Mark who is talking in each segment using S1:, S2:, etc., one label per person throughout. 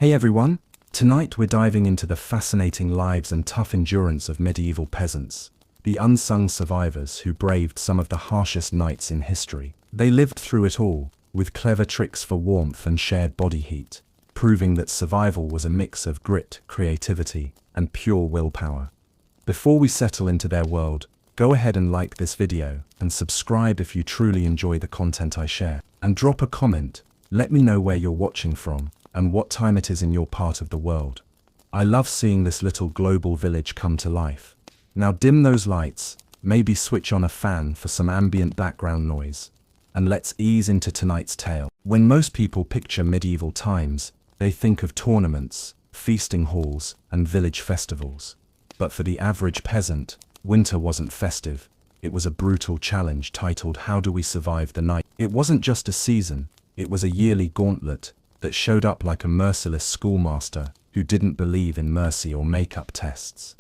S1: Hey everyone! Tonight we're diving into the fascinating lives and tough endurance of medieval peasants, the unsung survivors who braved some of the harshest nights in history. They lived through it all, with clever tricks for warmth and shared body heat, proving that survival was a mix of grit, creativity, and pure willpower. Before we settle into their world, go ahead and like this video and subscribe if you truly enjoy the content I share. And drop a comment, let me know where you're watching from and what time it is in your part of the world. I love seeing this little global village come to life. Now dim those lights, maybe switch on a fan for some ambient background noise, and let's ease into tonight's tale. When most people picture medieval times, they think of tournaments, feasting halls, and village festivals. But for the average peasant, winter wasn't festive. It was a brutal challenge titled "How Do We Survive the Night?" It wasn't just a season, it was a yearly gauntlet that showed up like a merciless schoolmaster who didn't believe in mercy or make-up tests.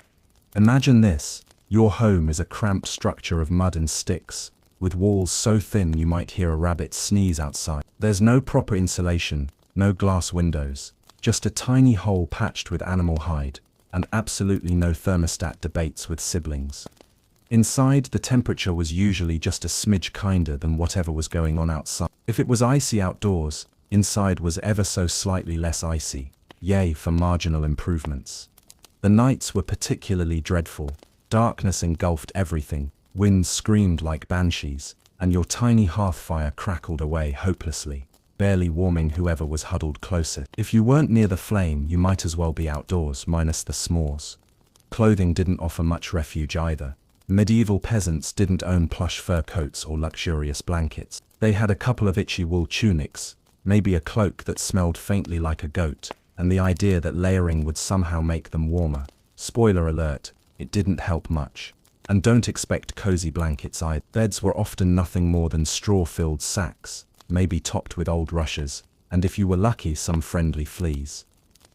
S1: Imagine this: your home is a cramped structure of mud and sticks, with walls so thin you might hear a rabbit sneeze outside. There's no proper insulation, no glass windows, just a tiny hole patched with animal hide, and absolutely no thermostat debates with siblings. Inside, the temperature was usually just a smidge kinder than whatever was going on outside. If it was icy outdoors, inside was ever so slightly less icy. Yay for marginal improvements. The nights were particularly dreadful. Darkness engulfed everything, winds screamed like banshees, and your tiny hearth fire crackled away hopelessly, barely warming whoever was huddled closer. If you weren't near the flame, you might as well be outdoors, minus the s'mores. Clothing didn't offer much refuge either. Medieval peasants didn't own plush fur coats or luxurious blankets. They had a couple of itchy wool tunics, maybe a cloak that smelled faintly like a goat, and the idea that layering would somehow make them warmer. Spoiler alert, it didn't help much. And don't expect cozy blankets either. Beds were often nothing more than straw-filled sacks, maybe topped with old rushes, and if you were lucky, some friendly fleas.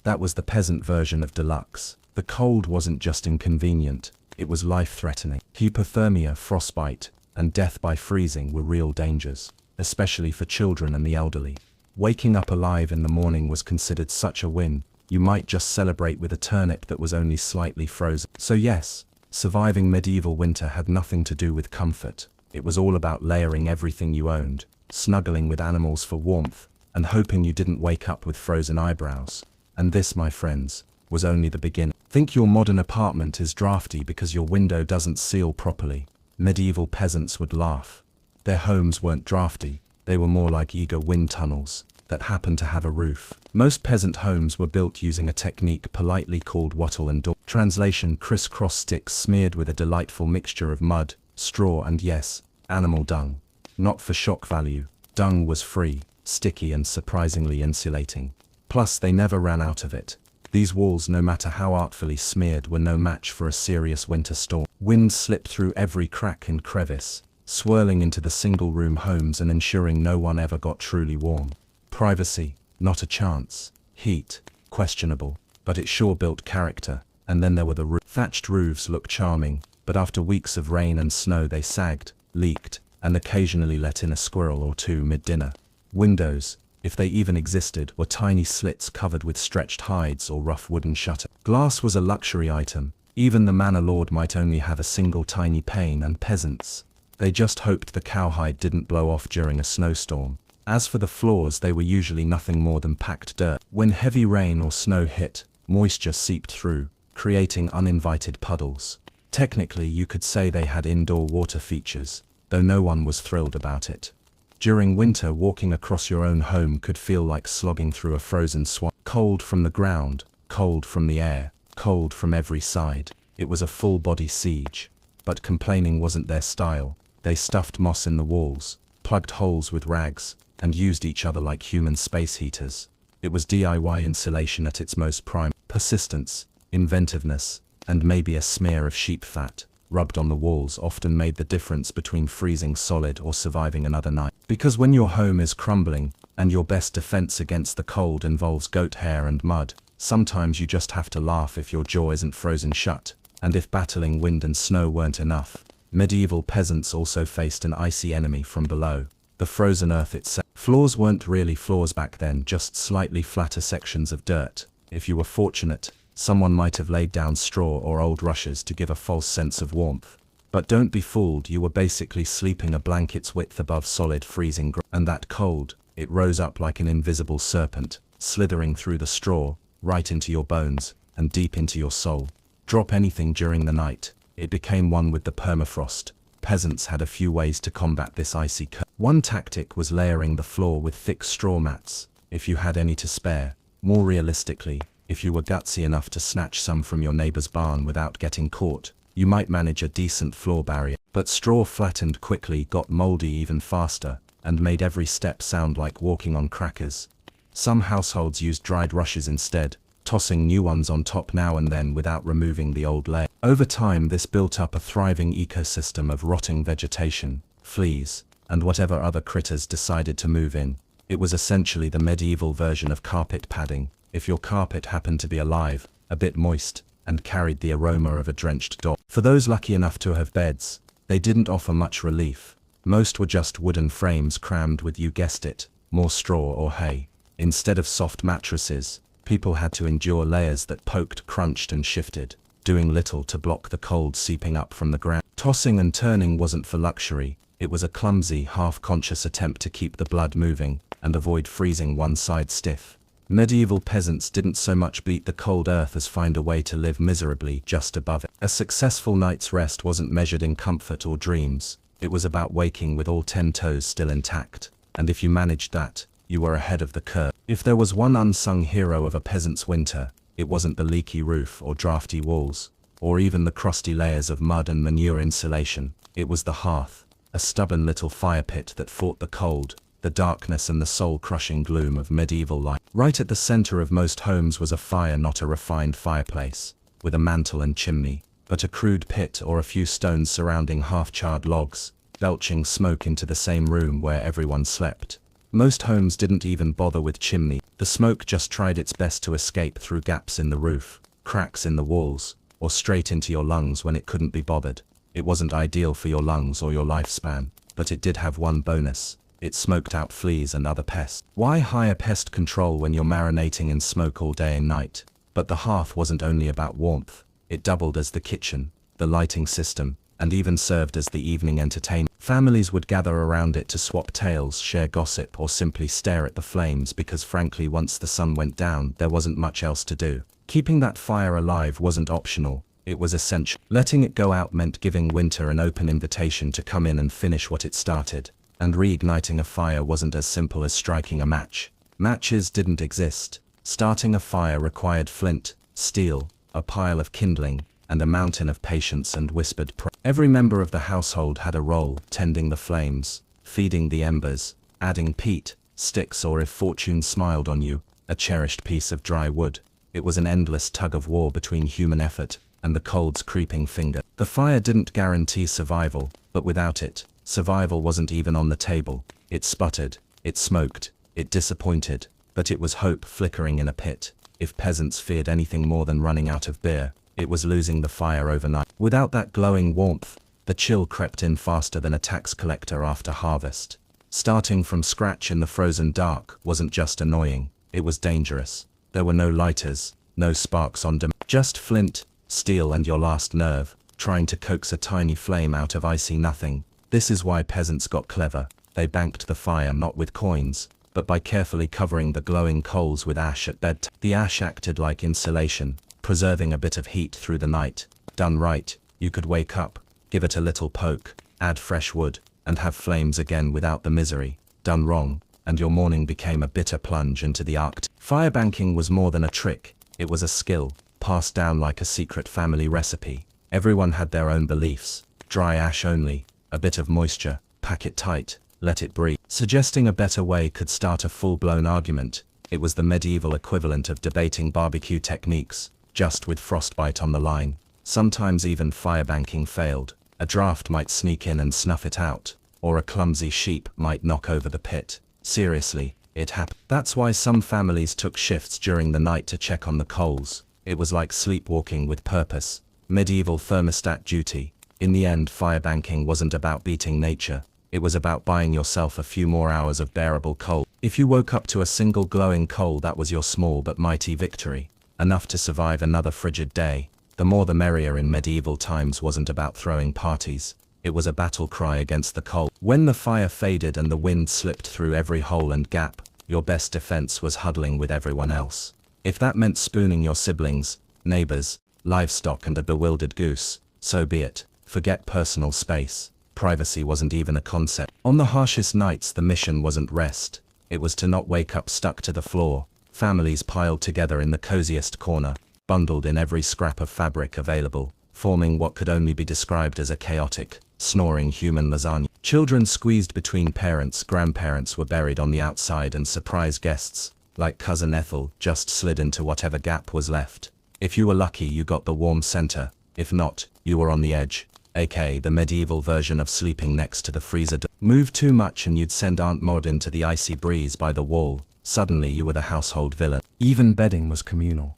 S1: That was the peasant version of deluxe. The cold wasn't just inconvenient, it was life-threatening. Hypothermia, frostbite, and death by freezing were real dangers, especially for children and the elderly. Waking up alive in the morning was considered such a win. You might just celebrate with a turnip that was only slightly frozen. So yes, surviving medieval winter had nothing to do with comfort. It was all about layering everything you owned, snuggling with animals for warmth, and hoping you didn't wake up with frozen eyebrows. And this, my friends, was only the beginning. Think your modern apartment is drafty because your window doesn't seal properly. Medieval peasants would laugh. Their homes weren't drafty, they were more like eager wind tunnels that happened to have a roof. Most peasant homes were built using a technique politely called wattle and daub. Translation: crisscross sticks smeared with a delightful mixture of mud, straw and yes, animal dung. Not for shock value, dung was free, sticky and surprisingly insulating. Plus they never ran out of it. These walls, no matter how artfully smeared, were no match for a serious winter storm. Winds slipped through every crack and crevice, swirling into the single-room homes and ensuring no one ever got truly warm. Privacy, not a chance. Heat, questionable, but it sure built character. And then there were the roofs. Thatched roofs looked charming, but after weeks of rain and snow they sagged, leaked, and occasionally let in a squirrel or two mid-dinner. Windows, if they even existed, were tiny slits covered with stretched hides or rough wooden shutters. Glass was a luxury item. Even the manor lord might only have a single tiny pane, and peasants, they just hoped the cowhide didn't blow off during a snowstorm. As for the floors, they were usually nothing more than packed dirt. When heavy rain or snow hit, moisture seeped through, creating uninvited puddles. Technically, you could say they had indoor water features, though no one was thrilled about it. During winter, walking across your own home could feel like slogging through a frozen swamp. Cold from the ground, cold from the air, cold from every side. It was a full-body siege. But complaining wasn't their style. They stuffed moss in the walls, plugged holes with rags, and used each other like human space heaters. It was DIY insulation at its most prime. Persistence, inventiveness, and maybe a smear of sheep fat rubbed on the walls often made the difference between freezing solid or surviving another night. Because when your home is crumbling, and your best defense against the cold involves goat hair and mud, sometimes you just have to laugh if your jaw isn't frozen shut. And if battling wind and snow weren't enough, medieval peasants also faced an icy enemy from below, the frozen earth itself. Floors weren't really floors back then, just slightly flatter sections of dirt. If you were fortunate, someone might have laid down straw or old rushes to give a false sense of warmth. But don't be fooled, you were basically sleeping a blanket's width above solid freezing ground. And that cold, it rose up like an invisible serpent, slithering through the straw, right into your bones, and deep into your soul. Drop anything during the night, it became one with the permafrost. Peasants had a few ways to combat this icy curse. One tactic was layering the floor with thick straw mats, if you had any to spare. More realistically, if you were gutsy enough to snatch some from your neighbor's barn without getting caught, you might manage a decent floor barrier. But straw flattened quickly, got moldy even faster, and made every step sound like walking on crackers. Some households used dried rushes instead, tossing new ones on top now and then without removing the old layer. Over time, this built up a thriving ecosystem of rotting vegetation, fleas, and whatever other critters decided to move in. It was essentially the medieval version of carpet padding, if your carpet happened to be alive, a bit moist, and carried the aroma of a drenched dog. For those lucky enough to have beds, they didn't offer much relief. Most were just wooden frames crammed with, you guessed it, more straw or hay. Instead of soft mattresses, people had to endure layers that poked, crunched, and shifted, doing little to block the cold seeping up from the ground. Tossing and turning wasn't for luxury, it was a clumsy, half-conscious attempt to keep the blood moving and avoid freezing one side stiff. Medieval peasants didn't so much beat the cold earth as find a way to live miserably just above it. A successful night's rest wasn't measured in comfort or dreams, it was about waking with all 10 toes still intact, and if you managed that, you were ahead of the curve. If there was one unsung hero of a peasant's winter, it wasn't the leaky roof or drafty walls, or even the crusty layers of mud and manure insulation. It was the hearth, a stubborn little fire pit that fought the cold, the darkness and the soul-crushing gloom of medieval life. Right at the center of most homes was a fire, not a refined fireplace, with a mantel and chimney, but a crude pit or a few stones surrounding half-charred logs, belching smoke into the same room where everyone slept. Most homes didn't even bother with chimney. The smoke just tried its best to escape through gaps in the roof, cracks in the walls, or straight into your lungs when it couldn't be bothered. It wasn't ideal for your lungs or your lifespan, but it did have one bonus. It smoked out fleas and other pests. Why hire pest control when you're marinating in smoke all day and night? But the hearth wasn't only about warmth. It doubled as the kitchen, the lighting system, and even served as the evening entertainment. Families would gather around it to swap tales, share gossip, or simply stare at the flames because frankly once the sun went down there wasn't much else to do. Keeping that fire alive wasn't optional, it was essential. Letting it go out meant giving winter an open invitation to come in and finish what it started. And reigniting a fire wasn't as simple as striking a match. Matches didn't exist. Starting a fire required flint, steel, a pile of kindling, and a mountain of patience and whispered prayer. Every member of the household had a role, tending the flames, feeding the embers, adding peat, sticks, or if fortune smiled on you, a cherished piece of dry wood. It was an endless tug-of-war between human effort and the cold's creeping finger. The fire didn't guarantee survival, but without it, survival wasn't even on the table. It sputtered, it smoked, it disappointed, but it was hope flickering in a pit. If peasants feared anything more than running out of beer, it was losing the fire overnight. Without that glowing warmth, the chill crept in faster than a tax collector after harvest. Starting from scratch in the frozen dark wasn't just annoying, it was dangerous. There were no lighters, no sparks on demand, just flint, steel and your last nerve, trying to coax a tiny flame out of icy nothing. This is why peasants got clever. They banked the fire not with coins, but by carefully covering the glowing coals with ash at bedtime. The ash acted like insulation, preserving a bit of heat through the night. Done right, you could wake up, give it a little poke, add fresh wood, and have flames again without the misery. Done wrong, and your morning became a bitter plunge into the Arctic. Firebanking was more than a trick, it was a skill, passed down like a secret family recipe. Everyone had their own beliefs. Dry ash only, a bit of moisture, pack it tight, let it breathe. Suggesting a better way could start a full-blown argument. It was the medieval equivalent of debating barbecue techniques, just with frostbite on the line. Sometimes even firebanking failed. A draft might sneak in and snuff it out, or a clumsy sheep might knock over the pit. Seriously, it happened. That's why some families took shifts during the night to check on the coals. It was like sleepwalking with purpose. Medieval thermostat duty. In the end, firebanking wasn't about beating nature. It was about buying yourself a few more hours of bearable coal. If you woke up to a single glowing coal, that was your small but mighty victory, enough to survive another frigid day. The more the merrier in medieval times wasn't about throwing parties. It was a battle cry against the cold. When the fire faded and the wind slipped through every hole and gap, your best defense was huddling with everyone else. If that meant spooning your siblings, neighbors, livestock and a bewildered goose, so be it. Forget personal space. Privacy wasn't even a concept. On the harshest nights, the mission wasn't rest. It was to not wake up stuck to the floor, families piled together in the coziest corner, bundled in every scrap of fabric available, forming what could only be described as a chaotic, snoring human lasagna. Children squeezed between parents, grandparents were buried on the outside, and surprise guests, like Cousin Ethel, just slid into whatever gap was left. If you were lucky, you got the warm center. If not, you were on the edge, aka the medieval version of sleeping next to the freezer door. Move too much and you'd send Aunt Maud into the icy breeze by the wall. Suddenly you were the household villain. Even bedding was communal.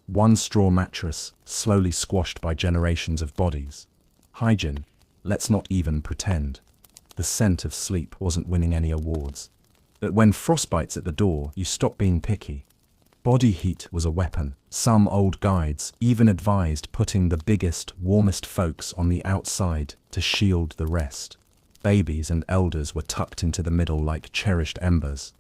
S1: One straw mattress, slowly squashed by generations of bodies. Hygiene, let's not even pretend. The scent of sleep wasn't winning any awards. But when frostbite's at the door, you stop being picky. Body heat was a weapon. Some old guides even advised putting the biggest, warmest folks on the outside to shield the rest. Babies and elders were tucked into the middle like cherished embers.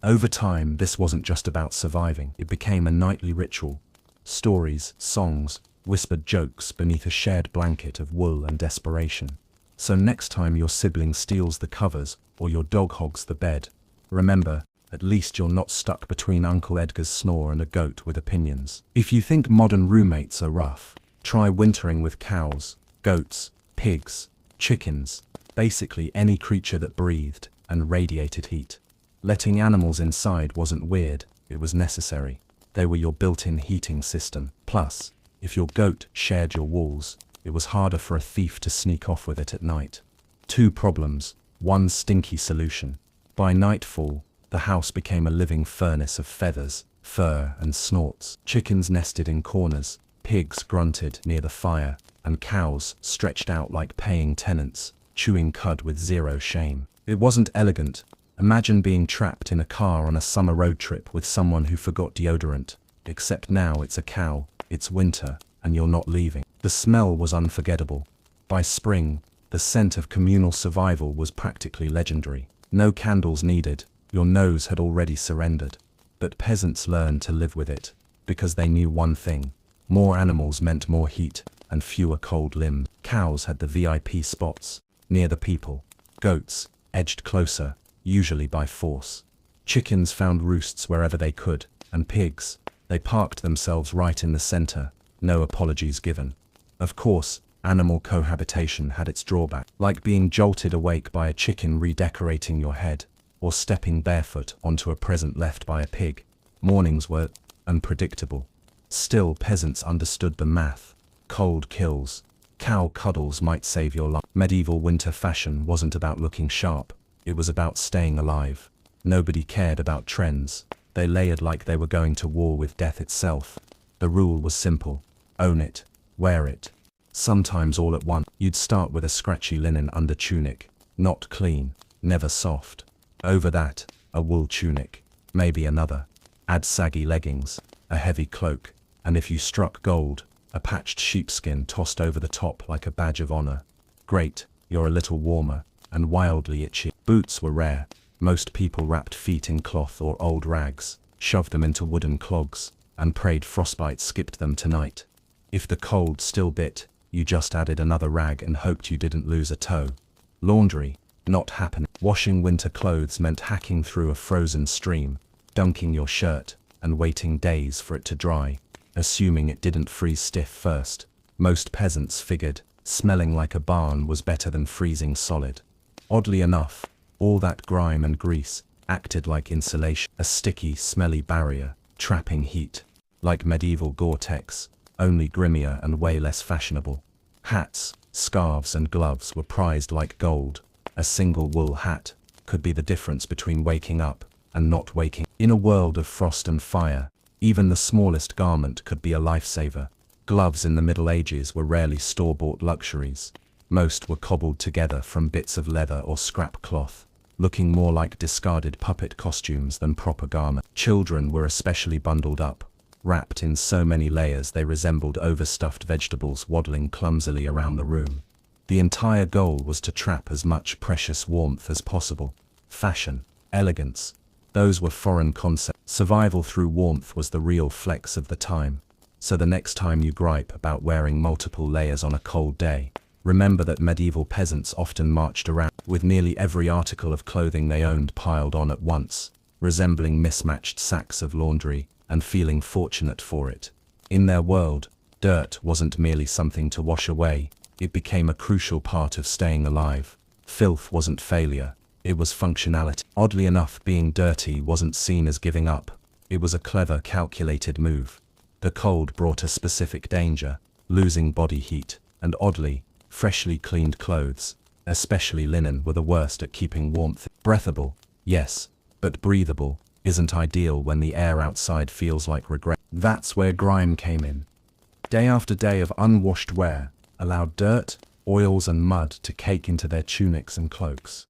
S1: Over time, this wasn't just about surviving. It became a nightly ritual. Stories, songs, whispered jokes beneath a shared blanket of wool and desperation. So next time your sibling steals the covers or your dog hogs the bed, remember, at least you're not stuck between Uncle Edgar's snore and a goat with opinions. If you think modern roommates are rough, try wintering with cows, goats, pigs, chickens, basically any creature that breathed and radiated heat. Letting animals inside wasn't weird, it was necessary. They were your built-in heating system. Plus, if your goat shared your walls, it was harder for a thief to sneak off with it at night. 2 problems, 1 stinky solution. By nightfall, the house became a living furnace of feathers, fur and snorts. Chickens nested in corners, pigs grunted near the fire, and cows stretched out like paying tenants, chewing cud with zero shame. It wasn't elegant. Imagine being trapped in a car on a summer road trip with someone who forgot deodorant. Except now it's a cow, it's winter, and you're not leaving. The smell was unforgettable. By spring, the scent of communal survival was practically legendary. No candles needed, your nose had already surrendered. But peasants learned to live with it, because they knew one thing. More animals meant more heat, and fewer cold limbs. Cows had the VIP spots, near the people. Goats edged closer, usually by force. Chickens found roosts wherever they could, and pigs, they parked themselves right in the center, no apologies given. Of course, animal cohabitation had its drawback, like being jolted awake by a chicken redecorating your head, or stepping barefoot onto a present left by a pig. Mornings were unpredictable. Still, peasants understood the math. Cold kills. Cow cuddles might save your life. Medieval winter fashion wasn't about looking sharp. It was about staying alive. Nobody cared about trends. They layered like they were going to war with death itself. The rule was simple. Own it. Wear it. Sometimes all at once. You'd start with a scratchy linen under tunic. Not clean. Never soft. Over that, a wool tunic. Maybe another. Add saggy leggings. A heavy cloak. And if you struck gold, a patched sheepskin tossed over the top like a badge of honor. Great, you're a little warmer, and wildly itchy. Boots were rare. Most people wrapped feet in cloth or old rags, shoved them into wooden clogs, and prayed frostbite skipped them tonight. If the cold still bit, you just added another rag and hoped you didn't lose a toe. Laundry, not happening. Washing winter clothes meant hacking through a frozen stream, dunking your shirt, and waiting days for it to dry, assuming it didn't freeze stiff first. Most peasants figured smelling like a barn was better than freezing solid. Oddly enough, all that grime and grease acted like insulation, a sticky, smelly barrier, trapping heat, like medieval Gore-Tex, only grimmier and way less fashionable. Hats, scarves and gloves were prized like gold. A single wool hat could be the difference between waking up and not waking. In a world of frost and fire, even the smallest garment could be a lifesaver. Gloves in the Middle Ages were rarely store-bought luxuries. Most were cobbled together from bits of leather or scrap cloth, looking more like discarded puppet costumes than proper garments. Children were especially bundled up, wrapped in so many layers they resembled overstuffed vegetables waddling clumsily around the room. The entire goal was to trap as much precious warmth as possible. Fashion, elegance, those were foreign concepts. Survival through warmth was the real flex of the time. So the next time you gripe about wearing multiple layers on a cold day, remember that medieval peasants often marched around with nearly every article of clothing they owned piled on at once, resembling mismatched sacks of laundry, and feeling fortunate for it. In their world, dirt wasn't merely something to wash away, it became a crucial part of staying alive. Filth wasn't failure, it was functionality. Oddly enough, being dirty wasn't seen as giving up, it was a clever, calculated move. The cold brought a specific danger, losing body heat, and oddly, freshly cleaned clothes, especially linen, were the worst at keeping warmth. Breathable, yes, but breathable isn't ideal when the air outside feels like regret. That's where grime came in. Day after day of unwashed wear allowed dirt, oils and mud to cake into their tunics and cloaks.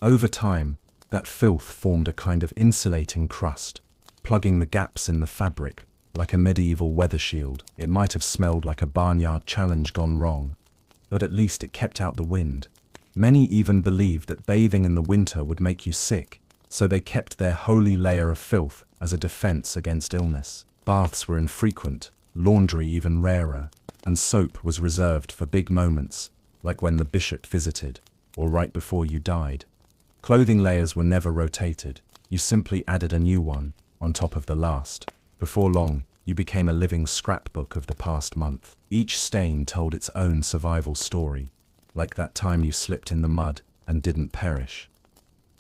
S1: Over time, that filth formed a kind of insulating crust, plugging the gaps in the fabric like a medieval weather shield. It might have smelled like a barnyard challenge gone wrong, but at least it kept out the wind. Many even believed that bathing in the winter would make you sick, so they kept their holy layer of filth as a defense against illness. Baths were infrequent, laundry even rarer, and soap was reserved for big moments, like when the bishop visited, or right before you died. Clothing layers were never rotated, you simply added a new one, on top of the last. Before long, you became a living scrapbook of the past month. Each stain told its own survival story, like that time you slipped in the mud and didn't perish.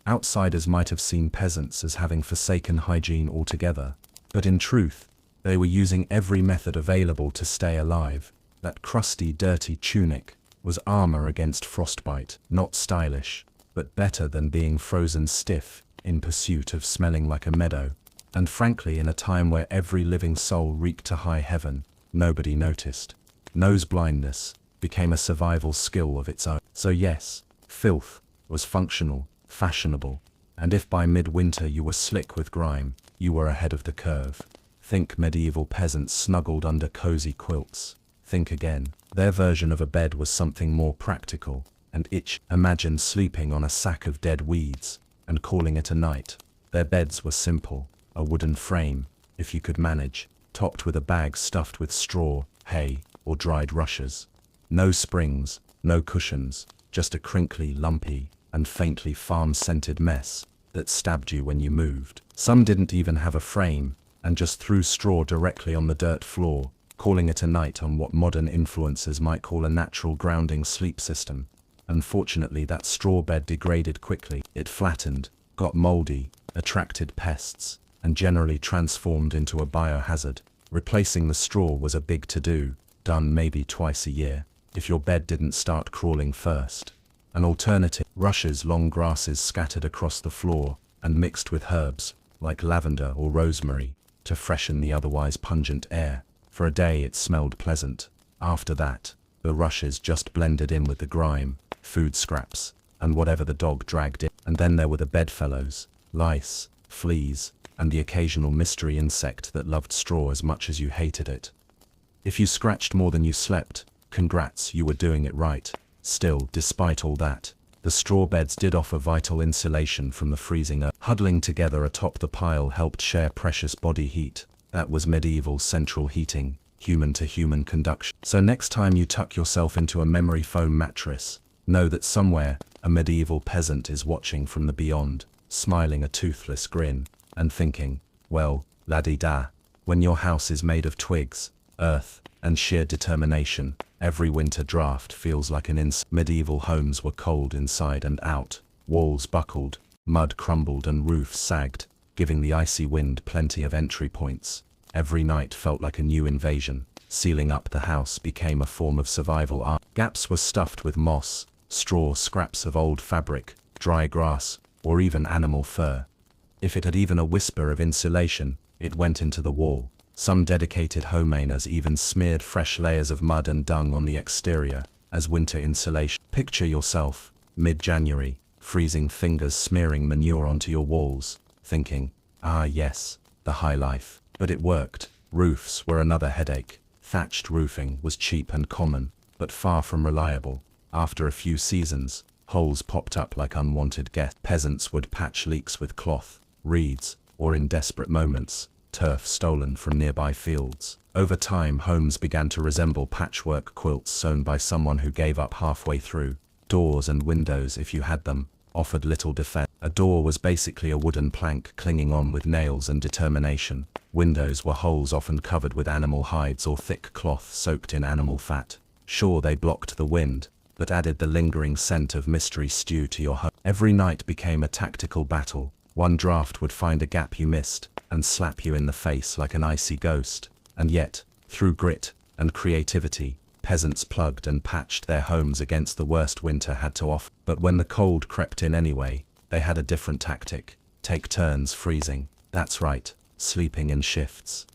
S1: Outsiders might have seen peasants as having forsaken hygiene altogether, but in truth, they were using every method available to stay alive. That crusty, dirty tunic was armor against frostbite, not stylish, but better than being frozen stiff in pursuit of smelling like a meadow. And frankly, in a time where every living soul reeked to high heaven, nobody noticed. Nose blindness became a survival skill of its own. So yes, filth was functional, fashionable, and if by midwinter you were slick with grime, you were ahead of the curve. Think medieval peasants snuggled under cozy quilts. Think again, their version of a bed was something more practical, and imagine sleeping on a sack of dead weeds, and calling it a night. Their beds were simple, a wooden frame, if you could manage, topped with a bag stuffed with straw, hay, or dried rushes. No springs, no cushions, just a crinkly, lumpy, and faintly farm-scented mess that stabbed you when you moved. Some didn't even have a frame, and just threw straw directly on the dirt floor, calling it a night on what modern influencers might call a natural grounding sleep system. Unfortunately, that straw bed degraded quickly. It flattened, got moldy, attracted pests, and generally transformed into a biohazard. Replacing the straw was a big to-do, done maybe twice a year, if your bed didn't start crawling first. An alternative, rushes, long grasses scattered across the floor and mixed with herbs, like lavender or rosemary, to freshen the otherwise pungent air. For a day it smelled pleasant. After that, the rushes just blended in with the grime, food scraps, and whatever the dog dragged in. And then there were the bedfellows, lice, fleas, and the occasional mystery insect that loved straw as much as you hated it. If you scratched more than you slept, congrats, you were doing it right. Still, despite all that, the straw beds did offer vital insulation from the freezing earth. Huddling together atop the pile helped share precious body heat. That was medieval central heating, human-to-human conduction. So next time you tuck yourself into a memory foam mattress, know that somewhere, a medieval peasant is watching from the beyond, smiling a toothless grin, and thinking, well, la-di-da, when your house is made of twigs, earth, and sheer determination, every winter draft feels like an Medieval homes were cold inside and out, walls buckled, mud crumbled and roofs sagged, giving the icy wind plenty of entry points. Every night felt like a new invasion. Sealing up the house became a form of survival art. Gaps were stuffed with moss, straw, scraps of old fabric, dry grass, or even animal fur. If it had even a whisper of insulation, it went into the wall. Some dedicated homeowners even smeared fresh layers of mud and dung on the exterior, as winter insulation. Picture yourself, mid-January, freezing fingers smearing manure onto your walls, thinking, ah yes, the high life. But it worked. Roofs were another headache. Thatched roofing was cheap and common, but far from reliable. After a few seasons, holes popped up like unwanted guests. Peasants would patch leaks with cloth, reeds, or in desperate moments, turf stolen from nearby fields. Over time, homes began to resemble patchwork quilts sewn by someone who gave up halfway through. Doors and windows, if you had them, offered little defense. A door was basically a wooden plank clinging on with nails and determination. Windows were holes often covered with animal hides or thick cloth soaked in animal fat. Sure, they blocked the wind, but added the lingering scent of mystery stew to your home. Every night became a tactical battle. One draft would find a gap you missed, and slap you in the face like an icy ghost. And yet, through grit and creativity, peasants plugged and patched their homes against the worst winter had to offer. But when the cold crept in anyway, they had a different tactic. Take turns freezing. That's right, sleeping in shifts.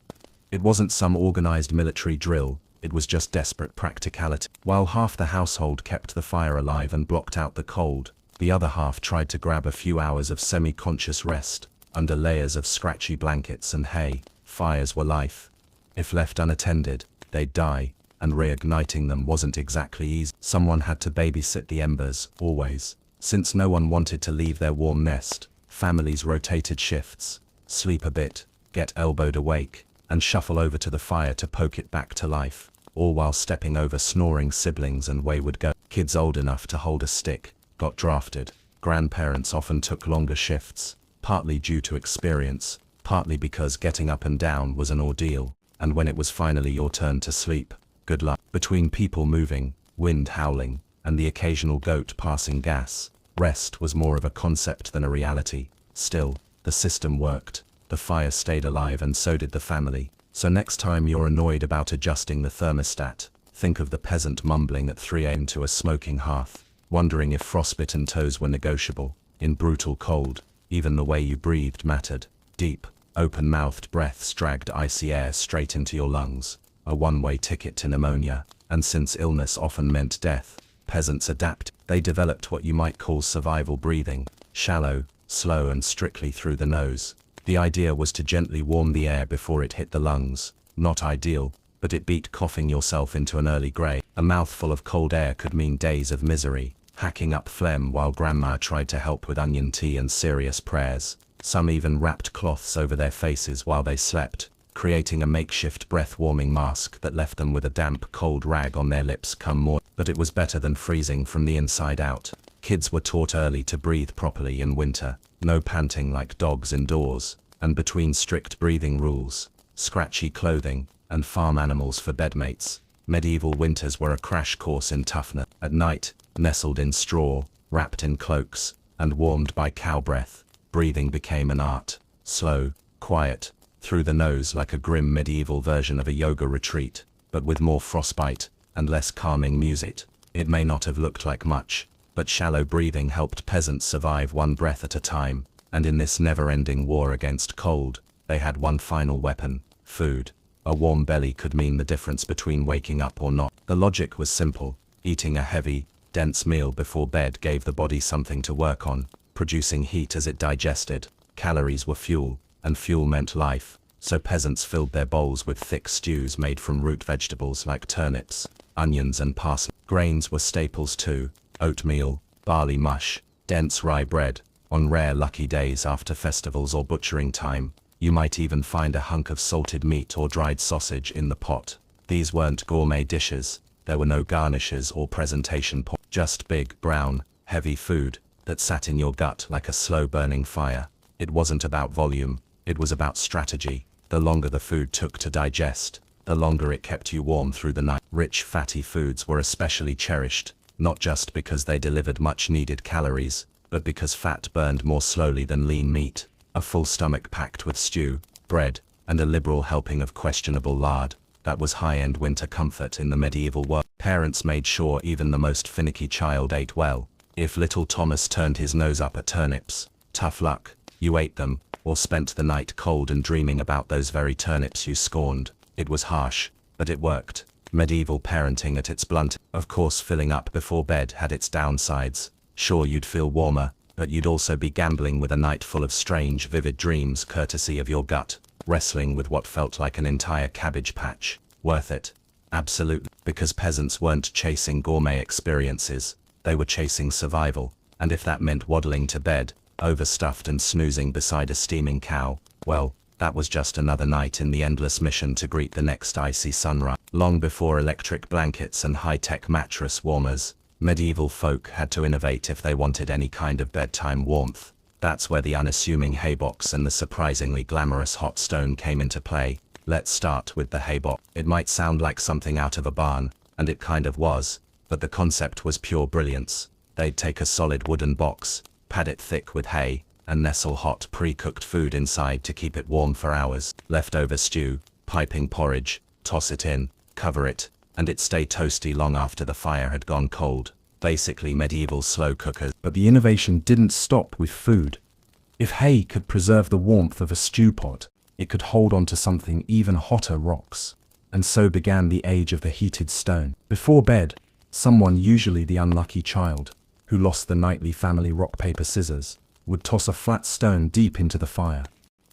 S1: It wasn't some organized military drill, it was just desperate practicality. While half the household kept the fire alive and blocked out the cold, the other half tried to grab a few hours of semi-conscious rest, under layers of scratchy blankets and hay. Fires were life. If left unattended, they'd die, and reigniting them wasn't exactly easy. Someone had to babysit the embers, always. Since no one wanted to leave their warm nest, families rotated shifts, sleep a bit, get elbowed awake, and shuffle over to the fire to poke it back to life, all while stepping over snoring siblings and wayward kids old enough to hold a stick got drafted. Grandparents often took longer shifts, partly due to experience, partly because getting up and down was an ordeal, and when it was finally your turn to sleep, good luck. Between people moving, wind howling, and the occasional goat passing gas, rest was more of a concept than a reality. Still, the system worked. The fire stayed alive and so did the family. So next time you're annoyed about adjusting the thermostat, think of the peasant mumbling at 3 a.m. to a smoking hearth, wondering if frostbitten toes were negotiable. In brutal cold, even the way you breathed mattered. Deep, open-mouthed breaths dragged icy air straight into your lungs, a one-way ticket to pneumonia. And since illness often meant death, peasants adapted. They developed what you might call survival breathing, shallow, slow and strictly through the nose. The idea was to gently warm the air before it hit the lungs. Not ideal, but it beat coughing yourself into an early grave. A mouthful of cold air could mean days of misery, hacking up phlegm while grandma tried to help with onion tea and serious prayers. Some even wrapped cloths over their faces while they slept, creating a makeshift breath-warming mask that left them with a damp, cold rag on their lips come morning. But it was better than freezing from the inside out. Kids were taught early to breathe properly in winter, no panting like dogs indoors, and between strict breathing rules, scratchy clothing, and farm animals for bedmates, medieval winters were a crash course in toughness. At night, nestled in straw, wrapped in cloaks, and warmed by cow breath, breathing became an art. Slow, quiet, through the nose like a grim medieval version of a yoga retreat, but with more frostbite and less calming music. It may not have looked like much, but shallow breathing helped peasants survive one breath at a time, and in this never-ending war against cold, they had one final weapon: food. A warm belly could mean the difference between waking up or not. The logic was simple: eating a heavy, dense meal before bed gave the body something to work on, producing heat as it digested. Calories were fuel, and fuel meant life, so peasants filled their bowls with thick stews made from root vegetables like turnips, onions and parsley. Grains were staples too: oatmeal, barley mush, dense rye bread. On rare lucky days after festivals or butchering time, you might even find a hunk of salted meat or dried sausage in the pot. These weren't gourmet dishes, there were no garnishes or presentation points, just big, brown, heavy food that sat in your gut like a slow-burning fire. It wasn't about volume, it was about strategy. The longer the food took to digest, the longer it kept you warm through the night. Rich, fatty foods were especially cherished, not just because they delivered much-needed calories, but because fat burned more slowly than lean meat. A full stomach packed with stew, bread, and a liberal helping of questionable lard, that was high-end winter comfort in the medieval world. Parents made sure even the most finicky child ate well. If little Thomas turned his nose up at turnips, tough luck, you ate them, or spent the night cold and dreaming about those very turnips you scorned. It was harsh, but it worked. Medieval parenting at its blunt. Of course, filling up before bed had its downsides. Sure, you'd feel warmer, but you'd also be gambling with a night full of strange, vivid dreams courtesy of your gut, wrestling with what felt like an entire cabbage patch. Worth it? Absolutely. Because peasants weren't chasing gourmet experiences, they were chasing survival, and if that meant waddling to bed, overstuffed and snoozing beside a steaming cow, well, that was just another night in the endless mission to greet the next icy sunrise. Long before electric blankets and high-tech mattress warmers, medieval folk had to innovate if they wanted any kind of bedtime warmth. That's where the unassuming haybox and the surprisingly glamorous hot stone came into play. Let's start with the haybox. It might sound like something out of a barn, and it kind of was, but the concept was pure brilliance. They'd take a solid wooden box, pad it thick with hay, and nestle hot pre-cooked food inside to keep it warm for hours. Leftover stew, piping porridge, toss it in, cover it, and it'd stay toasty long after the fire had gone cold. Basically medieval slow cookers. But the innovation didn't stop with food. If hay could preserve the warmth of a stew pot, it could hold on to something even hotter, rocks. And so began the age of the heated stone. Before bed, someone, usually the unlucky child, who lost the nightly family rock paper scissors, would toss a flat stone deep into the fire.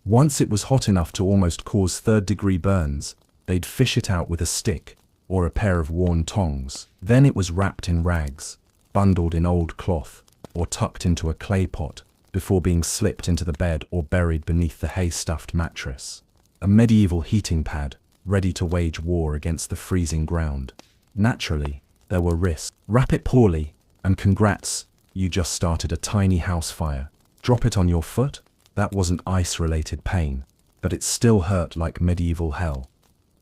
S1: Once it was hot enough to almost cause third-degree burns, they'd fish it out with a stick or a pair of worn tongs. Then it was wrapped in rags, bundled in old cloth, or tucked into a clay pot before being slipped into the bed or buried beneath the hay-stuffed mattress. A medieval heating pad, ready to wage war against the freezing ground. Naturally, there were risks. Wrap it poorly, and congrats, you just started a tiny house fire. Drop it on your foot? That wasn't ice-related pain, but it still hurt like medieval hell.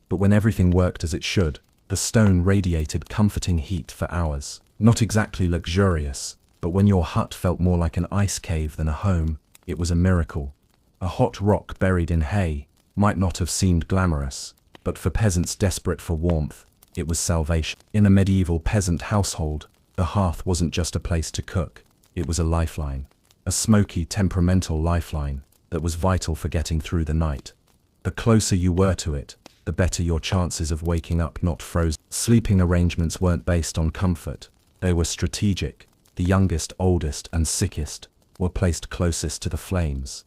S1: But when everything worked as it should, the stone radiated comforting heat for hours. Not exactly luxurious, but when your hut felt more like an ice cave than a home, it was a miracle. A hot rock buried in hay might not have seemed glamorous, but for peasants desperate for warmth, it was salvation. In a medieval peasant household, the hearth wasn't just a place to cook, it was a lifeline. A smoky, temperamental lifeline that was vital for getting through the night. The closer you were to it, the better your chances of waking up not frozen. Sleeping arrangements weren't based on comfort, they were strategic. The youngest, oldest, and sickest were placed closest to the flames.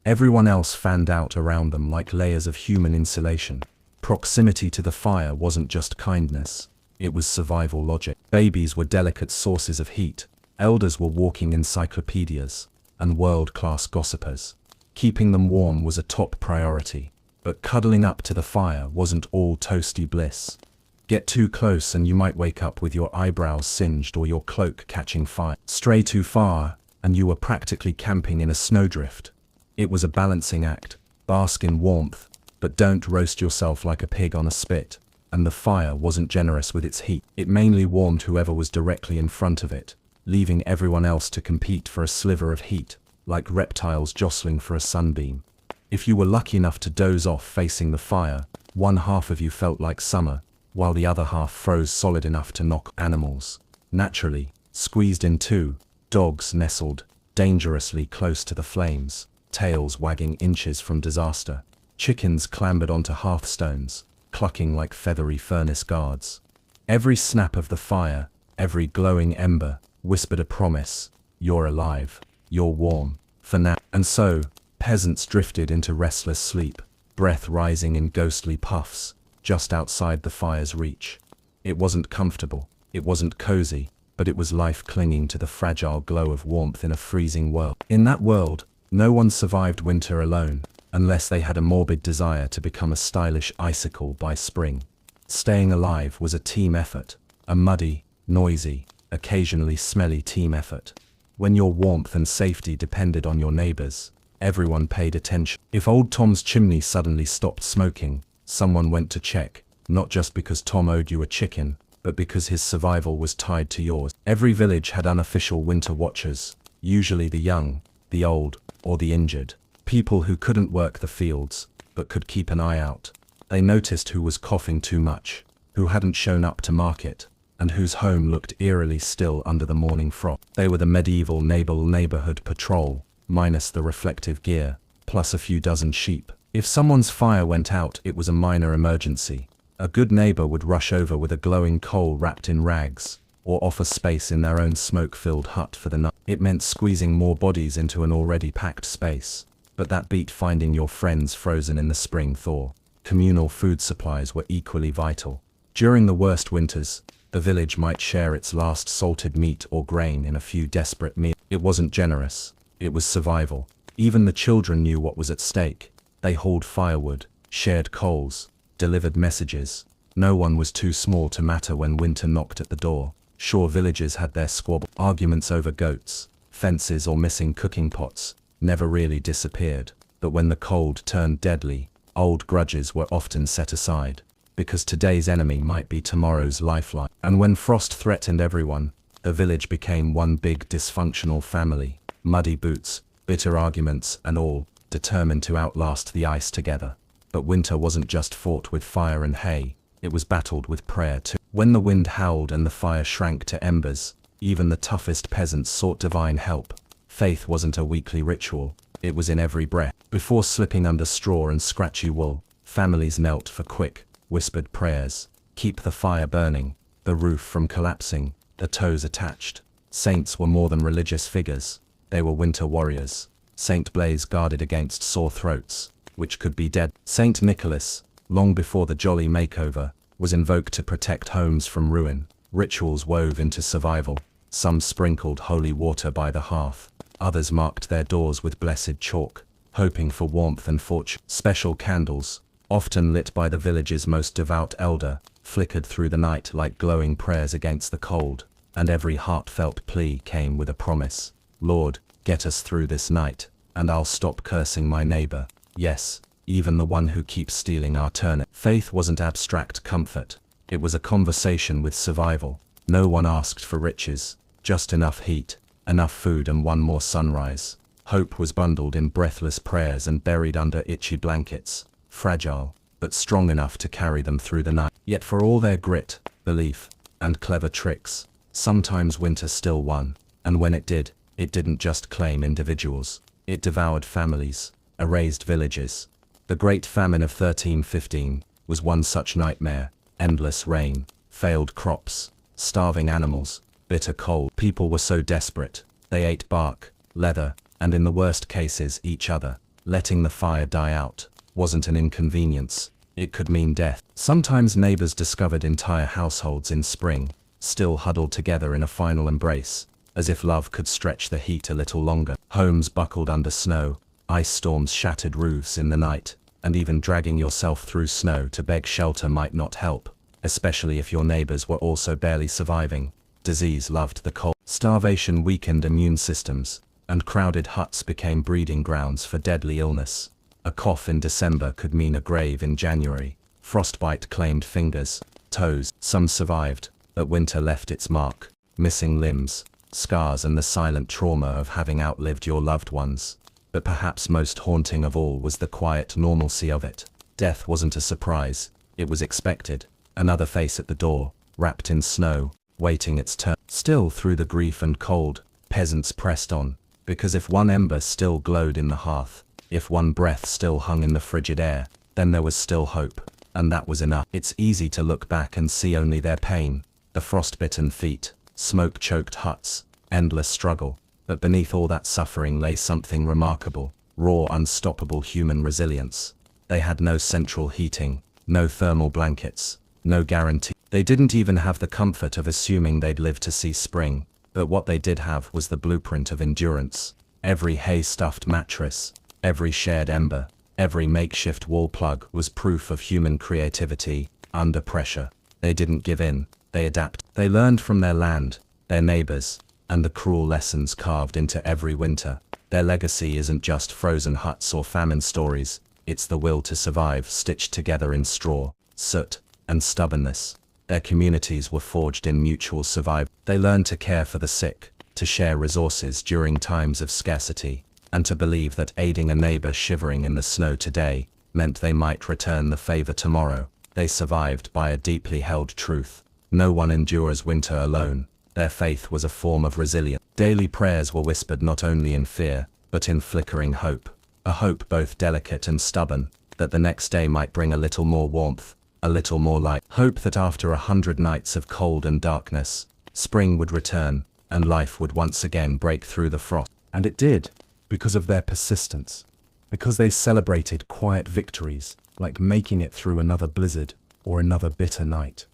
S1: Everyone else fanned out around them like layers of human insulation. Proximity to the fire wasn't just kindness, it was survival logic. Babies were delicate sources of heat, elders were walking encyclopedias, and world-class gossipers. Keeping them warm was a top priority, but cuddling up to the fire wasn't all toasty bliss. Get too close and you might wake up with your eyebrows singed or your cloak catching fire. Stray too far, and you were practically camping in a snowdrift. It was a balancing act. Bask in warmth, but don't roast yourself like a pig on a spit. And the fire wasn't generous with its heat. It mainly warmed whoever was directly in front of it, leaving everyone else to compete for a sliver of heat, like reptiles jostling for a sunbeam. If you were lucky enough to doze off facing the fire, one half of you felt like summer, while the other half froze solid enough to knock animals. Naturally, squeezed in two, dogs nestled dangerously close to the flames, tails wagging inches from disaster. Chickens clambered onto hearthstones, clucking like feathery furnace guards. Every snap of the fire, every glowing ember, whispered a promise: you're alive, you're warm, for now. And so, peasants drifted into restless sleep, breath rising in ghostly puffs, just outside the fire's reach. It wasn't comfortable, it wasn't cozy, but it was life clinging to the fragile glow of warmth in a freezing world. In that world, no one survived winter alone, unless they had a morbid desire to become a stylish icicle by spring. Staying alive was a team effort, a muddy, noisy, occasionally smelly team effort. When your warmth and safety depended on your neighbors, everyone paid attention. If old Tom's chimney suddenly stopped smoking, someone went to check, not just because Tom owed you a chicken, but because his survival was tied to yours. Every village had unofficial winter watchers, usually the young, the old, or the injured. People who couldn't work the fields, but could keep an eye out. They noticed who was coughing too much, who hadn't shown up to market, and whose home looked eerily still under the morning frost. They were the medieval neighborhood patrol, minus the reflective gear, plus a few dozen sheep. If someone's fire went out, it was a minor emergency, A good neighbor would rush over with a glowing coal wrapped in rags, or offer space in their own smoke-filled hut for the night. It meant squeezing more bodies into an already packed space, but that beat finding your friends frozen in the spring thaw. Communal food supplies were equally vital. During the worst winters, the village might share its last salted meat or grain in a few desperate meals. It wasn't generous, it was survival. Even the children knew what was at stake. They hauled firewood, shared coals, delivered messages. No one was too small to matter when winter knocked at the door. Sure, villages had their squabble. Arguments over goats, fences or missing cooking pots never really disappeared. But when the cold turned deadly, old grudges were often set aside, because today's enemy might be tomorrow's lifeline. And when frost threatened everyone, the village became one big dysfunctional family. Muddy boots, bitter arguments, and all determined to outlast the ice together. But winter wasn't just fought with fire and hay, it was battled with prayer too. When the wind howled and the fire shrank to embers, even the toughest peasants sought divine help. Faith wasn't a weekly ritual, it was in every breath. Before slipping under straw and scratchy wool, families knelt for quick, whispered prayers. Keep the fire burning, the roof from collapsing, the toes attached. Saints were more than religious figures, they were winter warriors. Saint Blaise guarded against sore throats, which could be dead. Saint Nicholas, long before the jolly makeover, was invoked to protect homes from ruin. Rituals wove into survival. Some sprinkled holy water by the hearth, others marked their doors with blessed chalk, hoping for warmth and fortune. Special candles, often lit by the village's most devout elder, flickered through the night like glowing prayers against the cold, and every heartfelt plea came with a promise. Lord, get us through this night, and I'll stop cursing my neighbor. Yes, even the one who keeps stealing our turnip. Faith wasn't abstract comfort, it was a conversation with survival. No one asked for riches, just enough heat, enough food and one more sunrise. Hope was bundled in breathless prayers and buried under itchy blankets, fragile, but strong enough to carry them through the night. Yet for all their grit, belief, and clever tricks, sometimes winter still won, and when it did, it didn't just claim individuals, it devoured families, erased villages. The Great Famine of 1315 was one such nightmare. Endless rain, failed crops, starving animals, bitter cold. People were so desperate, they ate bark, leather, and in the worst cases each other. Letting the fire die out wasn't an inconvenience, it could mean death. Sometimes neighbors discovered entire households in spring, still huddled together in a final embrace, as if love could stretch the heat a little longer. Homes buckled under snow, ice storms shattered roofs in the night, and even dragging yourself through snow to beg shelter might not help, especially if your neighbors were also barely surviving. Disease loved the cold. Starvation weakened immune systems, and crowded huts became breeding grounds for deadly illness. A cough in December could mean a grave in January. Frostbite claimed fingers, toes. Some survived, but winter left its mark. Missing limbs, scars and the silent trauma of having outlived your loved ones. But perhaps most haunting of all was the quiet normalcy of it. Death wasn't a surprise, it was expected. Another face at the door, wrapped in snow, waiting its turn. Still through the grief and cold, peasants pressed on, because if one ember still glowed in the hearth, if one breath still hung in the frigid air, then there was still hope, and that was enough. It's easy to look back and see only their pain, the frostbitten feet, smoke-choked huts, endless struggle, but beneath all that suffering lay something remarkable, raw, unstoppable human resilience. They had no central heating, no thermal blankets, no guarantee. They didn't even have the comfort of assuming they'd live to see spring, but what they did have was the blueprint of endurance. Every hay-stuffed mattress, every shared ember, every makeshift wall plug was proof of human creativity under pressure. They didn't give in, they adapted. They learned from their land, their neighbors, and the cruel lessons carved into every winter. Their legacy isn't just frozen huts or famine stories, it's the will to survive stitched together in straw, soot, and stubbornness. Their communities were forged in mutual survival. They learned to care for the sick, to share resources during times of scarcity, and to believe that aiding a neighbor shivering in the snow today meant they might return the favor tomorrow. They survived by a deeply held truth. No one endures winter alone. Their faith was a form of resilience. Daily prayers were whispered not only in fear, but in flickering hope. A hope both delicate and stubborn, that the next day might bring a little more warmth, a little more light. Hope that after 100 nights of cold and darkness, spring would return, and life would once again break through the frost. And it did, because of their persistence. Because they celebrated quiet victories, like making it through another blizzard or another bitter night.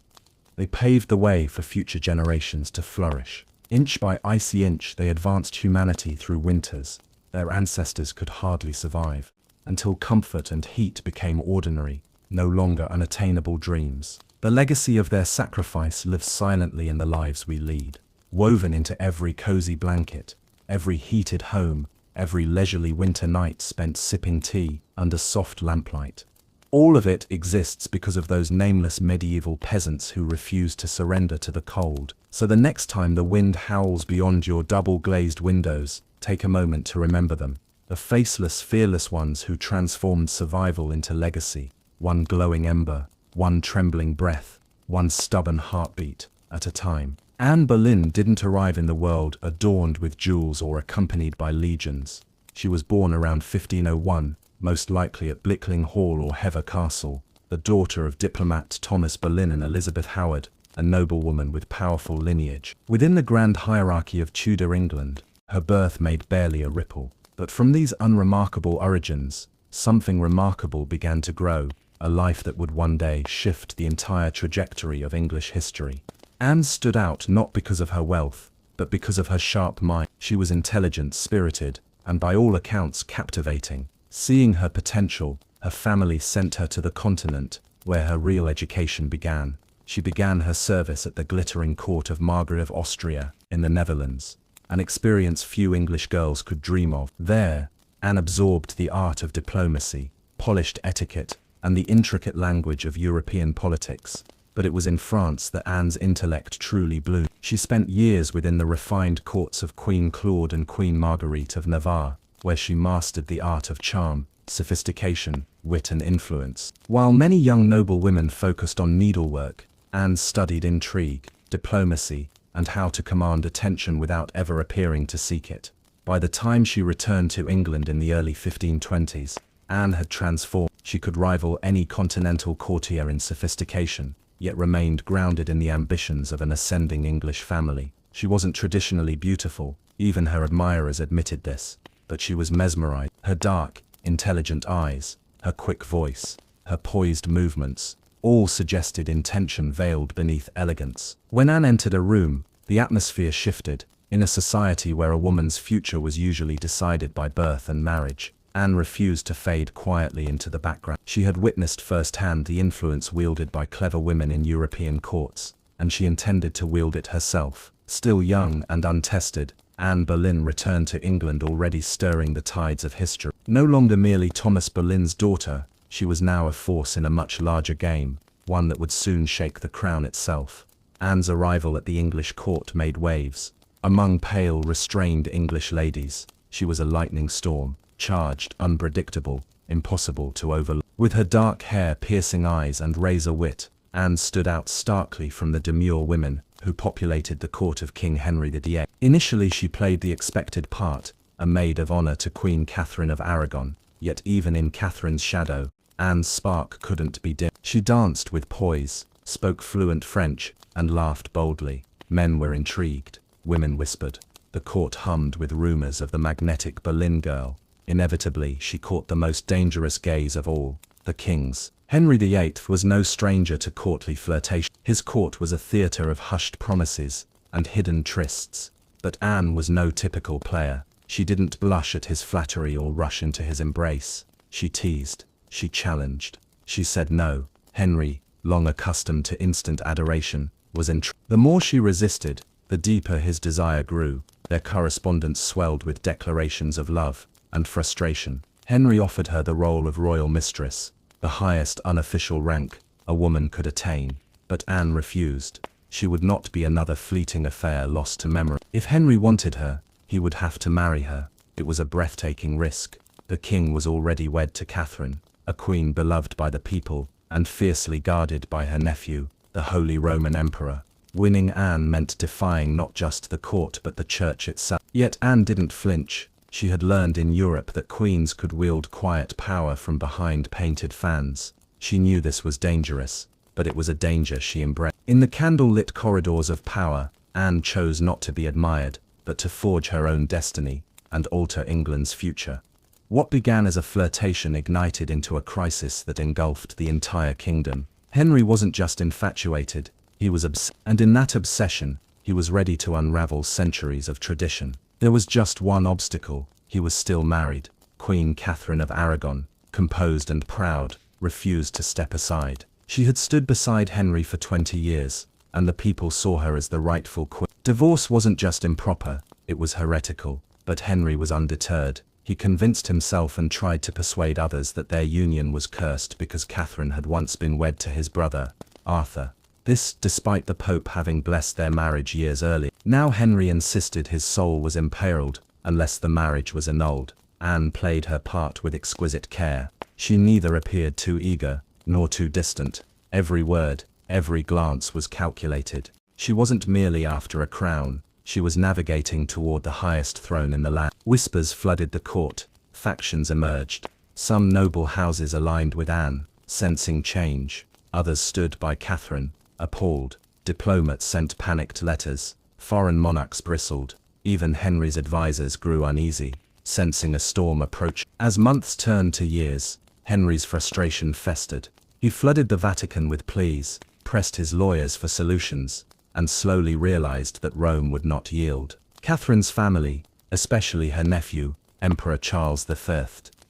S1: They paved the way for future generations to flourish. Inch by icy inch, they advanced humanity through winters their ancestors could hardly survive, until comfort and heat became ordinary, no longer unattainable dreams. The legacy of their sacrifice lives silently in the lives we lead, woven into every cozy blanket, every heated home, every leisurely winter night spent sipping tea under soft lamplight. All of it exists because of those nameless medieval peasants who refused to surrender to the cold. So the next time the wind howls beyond your double-glazed windows, take a moment to remember them. The faceless, fearless ones who transformed survival into legacy. One glowing ember, one trembling breath, one stubborn heartbeat at a time. Anne Boleyn didn't arrive in the world adorned with jewels or accompanied by legions. She was born around 1501, most likely at Blickling Hall or Hever Castle, the daughter of diplomat Thomas Boleyn and Elizabeth Howard, a noblewoman with powerful lineage. Within the grand hierarchy of Tudor England, her birth made barely a ripple. But from these unremarkable origins, something remarkable began to grow, a life that would one day shift the entire trajectory of English history. Anne stood out not because of her wealth, but because of her sharp mind. She was intelligent, spirited, and by all accounts captivating. Seeing her potential, her family sent her to the continent, where her real education began. She began her service at the glittering court of Margaret of Austria, in the Netherlands, an experience few English girls could dream of. There, Anne absorbed the art of diplomacy, polished etiquette, and the intricate language of European politics. But it was in France that Anne's intellect truly bloomed. She spent years within the refined courts of Queen Claude and Queen Marguerite of Navarre, where she mastered the art of charm, sophistication, wit and influence. While many young noble women focused on needlework, Anne studied intrigue, diplomacy, and how to command attention without ever appearing to seek it. By the time she returned to England in the early 1520s, Anne had transformed. She could rival any continental courtier in sophistication, yet remained grounded in the ambitions of an ascending English family. She wasn't traditionally beautiful, even her admirers admitted this, but she was mesmerized. Her dark, intelligent eyes, her quick voice, her poised movements, all suggested intention veiled beneath elegance. When Anne entered a room, the atmosphere shifted. In a society where a woman's future was usually decided by birth and marriage, Anne refused to fade quietly into the background. She had witnessed firsthand the influence wielded by clever women in European courts, and she intended to wield it herself. Still young and untested, Anne Boleyn returned to England already stirring the tides of history. No longer merely Thomas Boleyn's daughter, she was now a force in a much larger game, one that would soon shake the crown itself. Anne's arrival at the English court made waves. Among pale, restrained English ladies, she was a lightning storm, charged, unpredictable, impossible to overlook. With her dark hair, piercing eyes and razor wit, Anne stood out starkly from the demure women who populated the court of King Henry VIII. Initially she played the expected part, a maid of honor to Queen Catherine of Aragon, yet even in Catherine's shadow, Anne's spark couldn't be dimmed. She danced with poise, spoke fluent French, and laughed boldly. Men were intrigued, women whispered. The court hummed with rumors of the magnetic Boleyn girl. Inevitably, she caught the most dangerous gaze of all, the king's. Henry VIII was no stranger to courtly flirtation. His court was a theater of hushed promises and hidden trysts. But Anne was no typical player. She didn't blush at his flattery or rush into his embrace. She teased, she challenged, she said no. Henry, long accustomed to instant adoration, was intrigued. The more she resisted, the deeper his desire grew. Their correspondence swelled with declarations of love and frustration. Henry offered her the role of royal mistress, the highest unofficial rank a woman could attain, but Anne refused. She would not be another fleeting affair lost to memory. If Henry wanted her, he would have to marry her. It was a breathtaking risk. The king was already wed to Catherine, a queen beloved by the people and fiercely guarded by her nephew, the Holy Roman Emperor. Winning Anne meant defying not just the court but the church itself. Yet Anne didn't flinch. She had learned in Europe that queens could wield quiet power from behind painted fans. She knew this was dangerous, but it was a danger she embraced. In the candle-lit corridors of power, Anne chose not to be admired, but to forge her own destiny and alter England's future. What began as a flirtation ignited into a crisis that engulfed the entire kingdom. Henry wasn't just infatuated, he was obsessed, and in that obsession, he was ready to unravel centuries of tradition. There was just one obstacle: he was still married. Queen Catherine of Aragon, composed and proud, refused to step aside. She had stood beside Henry for 20 years, and the people saw her as the rightful queen. Divorce wasn't just improper, it was heretical. But Henry was undeterred. He convinced himself and tried to persuade others that their union was cursed because Catherine had once been wed to his brother, Arthur. This, despite the Pope having blessed their marriage years earlier. Now Henry insisted his soul was imperiled, unless the marriage was annulled. Anne played her part with exquisite care. She neither appeared too eager, nor too distant. Every word, every glance was calculated. She wasn't merely after a crown, she was navigating toward the highest throne in the land. Whispers flooded the court, factions emerged. Some noble houses aligned with Anne, sensing change. Others stood by Catherine, appalled. Diplomats sent panicked letters. Foreign monarchs bristled. Even Henry's advisors grew uneasy, sensing a storm approach. As months turned to years, Henry's frustration festered. He flooded the Vatican with pleas, pressed his lawyers for solutions, and slowly realized that Rome would not yield. Catherine's family, especially her nephew, Emperor Charles V,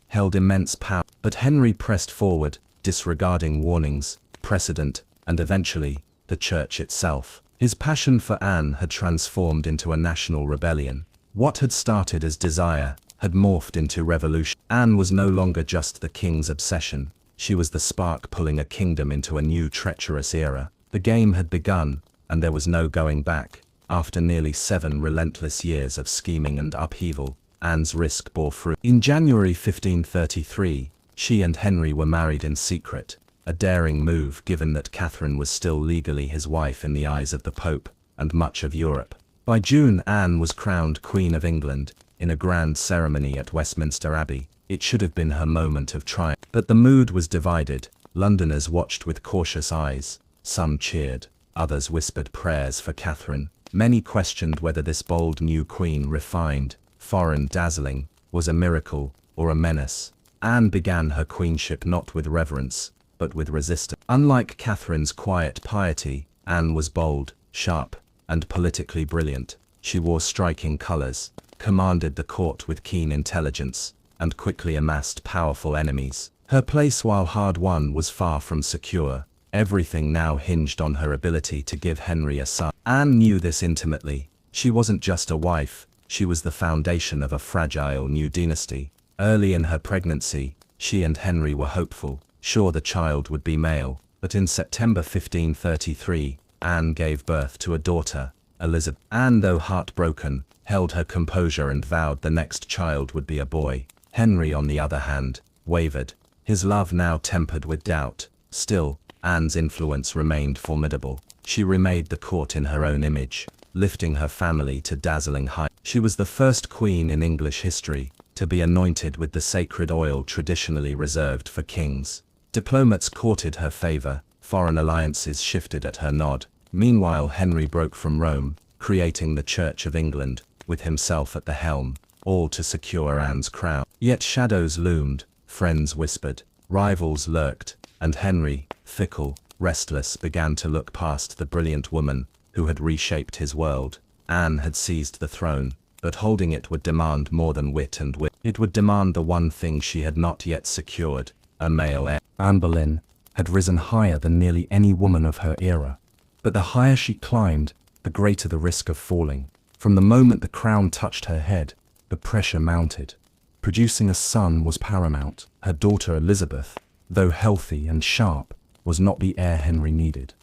S1: held immense power. But Henry pressed forward, disregarding warnings, precedent, and eventually, the church itself. His passion for Anne had transformed into a national rebellion. What had started as desire had morphed into revolution. Anne was no longer just the king's obsession. She was the spark pulling a kingdom into a new treacherous era. The game had begun, and there was no going back. After nearly 7 relentless years of scheming and upheaval, Anne's risk bore fruit. In January 1533, she and Henry were married in secret, a daring move given that Catherine was still legally his wife in the eyes of the Pope and much of Europe. By June, Anne was crowned Queen of England, in a grand ceremony at Westminster Abbey. It should have been her moment of triumph. But the mood was divided. Londoners watched with cautious eyes. Some cheered. Others whispered prayers for Catherine. Many questioned whether this bold new queen, refined, foreign, dazzling, was a miracle or a menace. Anne began her queenship not with reverence, but with resistance. Unlike Catherine's quiet piety, Anne was bold, sharp, and politically brilliant. She wore striking colors, commanded the court with keen intelligence, and quickly amassed powerful enemies. Her place, while hard-won, was far from secure. Everything now hinged on her ability to give Henry a son. Anne knew this intimately. She wasn't just a wife, she was the foundation of a fragile new dynasty. Early in her pregnancy, she and Henry were hopeful, sure the child would be male. But in September 1533, Anne gave birth to a daughter, Elizabeth. Anne, though heartbroken, held her composure and vowed the next child would be a boy. Henry, on the other hand, wavered, his love now tempered with doubt. Still, Anne's influence remained formidable. She remade the court in her own image, lifting her family to dazzling heights. She was the first queen in English history to be anointed with the sacred oil traditionally reserved for kings. Diplomats courted her favor, foreign alliances shifted at her nod. Meanwhile, Henry broke from Rome, creating the Church of England, with himself at the helm, all to secure Anne's crown. Yet shadows loomed, friends whispered, rivals lurked, and Henry, fickle, restless, began to look past the brilliant woman who had reshaped his world. Anne had seized the throne, but holding it would demand more than wit and wit. It would demand the one thing she had not yet secured, a male heir. Anne Boleyn had risen higher than nearly any woman of her era. But the higher she climbed, the greater the risk of falling. From the moment the crown touched her head, the pressure mounted. Producing a son was paramount. Her daughter Elizabeth, though healthy and sharp, was not the heir Henry needed.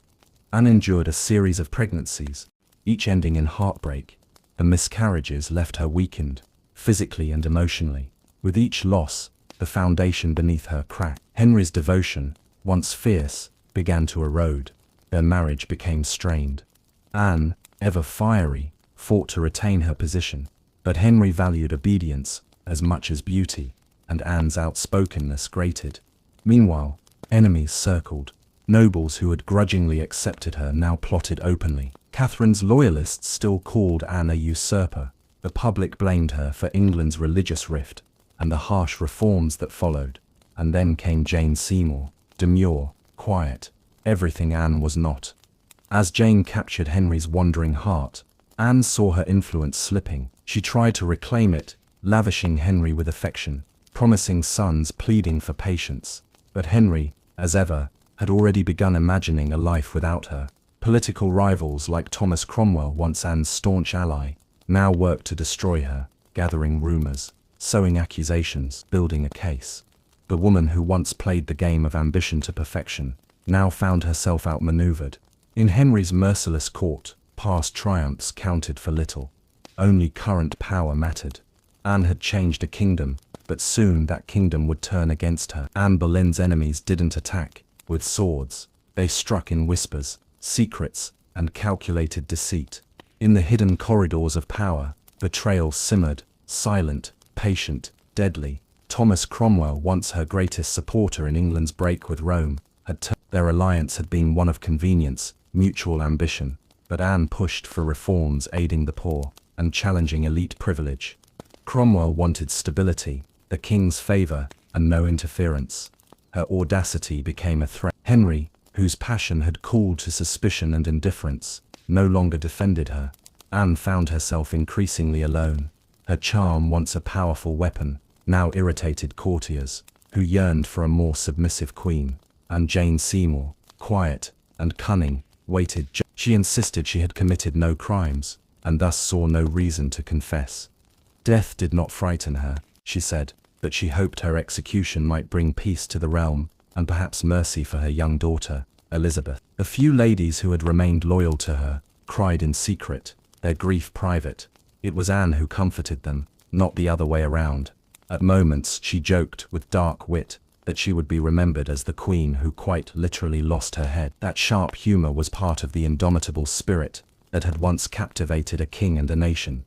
S1: Anne endured a series of pregnancies, each ending in heartbreak. Her miscarriages left her weakened, physically and emotionally. With each loss, the foundation beneath her cracked. Henry's devotion, once fierce, began to erode. Their marriage became strained. Anne, ever fiery, fought to retain her position, but Henry valued obedience as much as beauty, and Anne's outspokenness grated. Meanwhile, enemies circled. Nobles who had grudgingly accepted her now plotted openly. Catherine's loyalists still called Anne a usurper. The public blamed her for England's religious rift and the harsh reforms that followed. And then came Jane Seymour, demure, quiet, everything Anne was not. As Jane captured Henry's wandering heart, Anne saw her influence slipping. She tried to reclaim it, lavishing Henry with affection, promising sons, pleading for patience. But Henry, as ever, had already begun imagining a life without her. Political rivals like Thomas Cromwell, once Anne's staunch ally, now worked to destroy her, gathering rumors, sowing accusations, building a case. The woman who once played the game of ambition to perfection now found herself outmaneuvered. In Henry's merciless court, past triumphs counted for little. Only current power mattered. Anne had changed a kingdom, but soon that kingdom would turn against her. Anne Boleyn's enemies didn't attack with swords. They struck in whispers, secrets, and calculated deceit. In the hidden corridors of power, betrayal simmered, silent, patient, deadly. Thomas Cromwell, once her greatest supporter in England's break with Rome, their alliance had been one of convenience, mutual ambition. But Anne pushed for reforms aiding the poor and challenging elite privilege. Cromwell wanted stability, the king's favor, and no interference. Her audacity became a threat. Henry, whose passion had cooled to suspicion and indifference, no longer defended her. Anne found herself increasingly alone. Her charm, once a powerful weapon, now irritated courtiers, who yearned for a more submissive queen. And Jane Seymour, quiet and cunning, waited. She insisted she had committed no crimes, and thus saw no reason to confess. Death did not frighten her, she said, but she hoped her execution might bring peace to the realm, and perhaps mercy for her young daughter, Elizabeth. A few ladies who had remained loyal to her cried in secret, their grief private. It was Anne who comforted them, not the other way around. At moments she joked with dark wit that she would be remembered as the queen who quite literally lost her head. That sharp humor was part of the indomitable spirit that had once captivated a king and a nation.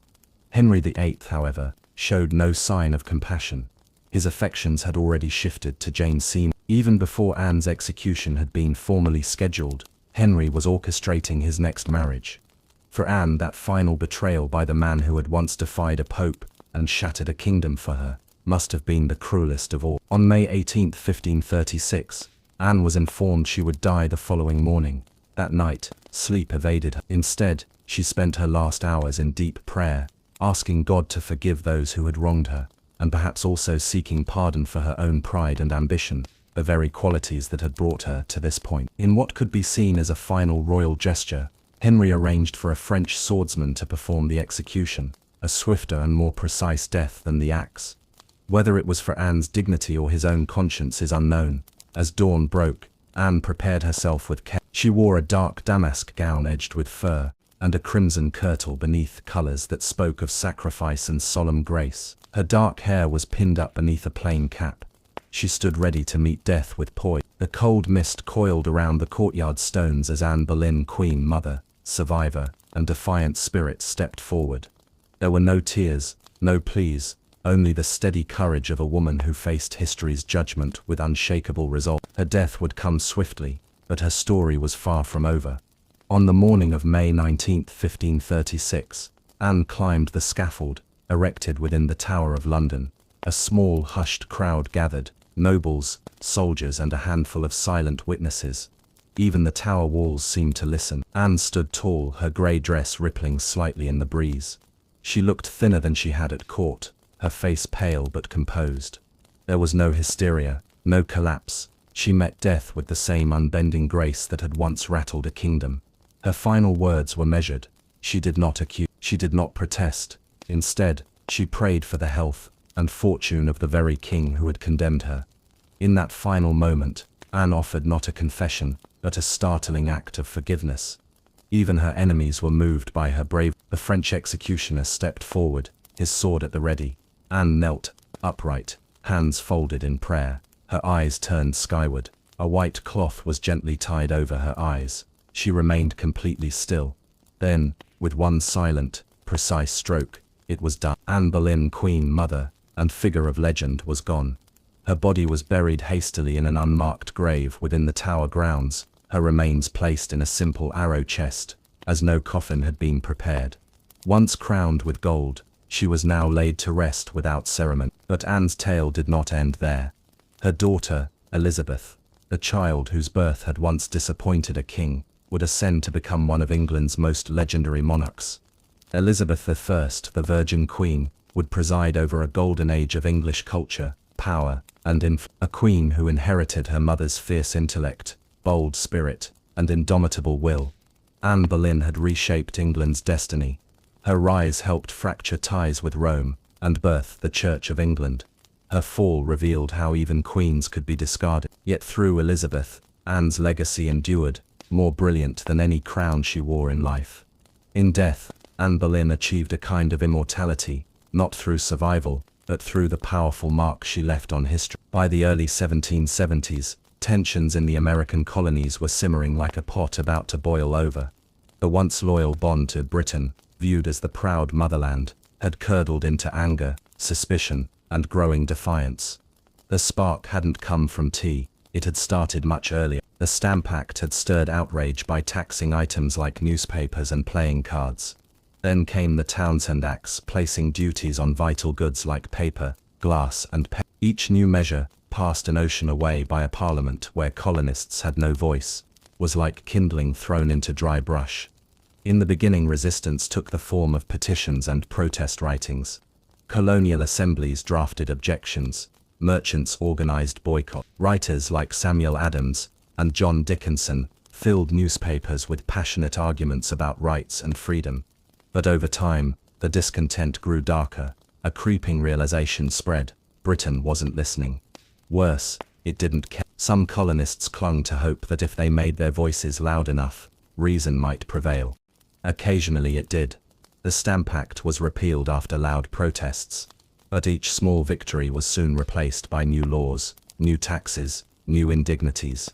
S1: Henry VIII, however, showed no sign of compassion. His affections had already shifted to Jane Seymour. Even before Anne's execution had been formally scheduled, Henry was orchestrating his next marriage. For Anne, that final betrayal by the man who had once defied a pope and shattered a kingdom for her must have been the cruelest of all. On May 18, 1536, Anne was informed she would die the following morning. That night, sleep evaded her. Instead, she spent her last hours in deep prayer, asking God to forgive those who had wronged her, and perhaps also seeking pardon for her own pride and ambition, the very qualities that had brought her to this point. In what could be seen as a final royal gesture, Henry arranged for a French swordsman to perform the execution, a swifter and more precise death than the axe. Whether it was for Anne's dignity or his own conscience is unknown. As dawn broke, Anne prepared herself with care. She wore a dark damask gown edged with fur, and a crimson kirtle beneath colors that spoke of sacrifice and solemn grace. Her dark hair was pinned up beneath a plain cap. She stood ready to meet death with poise. The cold mist coiled around the courtyard stones as Anne Boleyn, queen, mother, survivor, and defiant spirit stepped forward. There were no tears, no pleas, only the steady courage of a woman who faced history's judgment with unshakable resolve. Her death would come swiftly, but her story was far from over. On the morning of May 19, 1536, Anne climbed the scaffold, erected within the Tower of London. A small, hushed crowd gathered, nobles, soldiers, and a handful of silent witnesses. Even the tower walls seemed to listen. Anne stood tall, her grey dress rippling slightly in the breeze. She looked thinner than she had at court, her face pale but composed. There was no hysteria, no collapse. She met death with the same unbending grace that had once rattled a kingdom. Her final words were measured. She did not accuse, she did not protest. Instead, she prayed for the health and fortune of the very king who had condemned her. In that final moment, Anne offered not a confession, but a startling act of forgiveness. Even her enemies were moved by her bravery. The French executioner stepped forward, his sword at the ready. Anne knelt, upright, hands folded in prayer, her eyes turned skyward. A white cloth was gently tied over her eyes. She remained completely still. Then, with one silent, precise stroke, it was done. Anne Boleyn, queen, mother, and figure of legend, was gone. Her body was buried hastily in an unmarked grave within the tower grounds, her remains placed in a simple arrow chest, as no coffin had been prepared. Once crowned with gold, she was now laid to rest without ceremony. But Anne's tale did not end there. Her daughter, Elizabeth, the child whose birth had once disappointed a king, would ascend to become one of England's most legendary monarchs. Elizabeth I, the Virgin Queen, would preside over a golden age of English culture, power, and a queen who inherited her mother's fierce intellect, bold spirit, and indomitable will. Anne Boleyn had reshaped England's destiny. Her rise helped fracture ties with Rome, and birth the Church of England. Her fall revealed how even queens could be discarded. Yet through Elizabeth, Anne's legacy endured, more brilliant than any crown she wore in life. In death, Anne Boleyn achieved a kind of immortality, not through survival, but through the powerful mark she left on history. By the early 1770s, tensions in the American colonies were simmering like a pot about to boil over. The once loyal bond to Britain, viewed as the proud motherland, had curdled into anger, suspicion, and growing defiance. The spark hadn't come from tea, it had started much earlier. The Stamp Act had stirred outrage by taxing items like newspapers and playing cards. Then came the Townshend Acts, placing duties on vital goods like paper, glass, and pen. Each new measure, passed an ocean away by a parliament where colonists had no voice, was like kindling thrown into dry brush. In the beginning, resistance took the form of petitions and protest writings. Colonial assemblies drafted objections, merchants organized boycott. Writers like Samuel Adams and John Dickinson filled newspapers with passionate arguments about rights and freedom. But over time, the discontent grew darker. A creeping realization spread: Britain wasn't listening. Worse, it didn't care. Some colonists clung to hope that if they made their voices loud enough, reason might prevail. Occasionally it did. The Stamp Act was repealed after loud protests. But each small victory was soon replaced by new laws, new taxes, new indignities.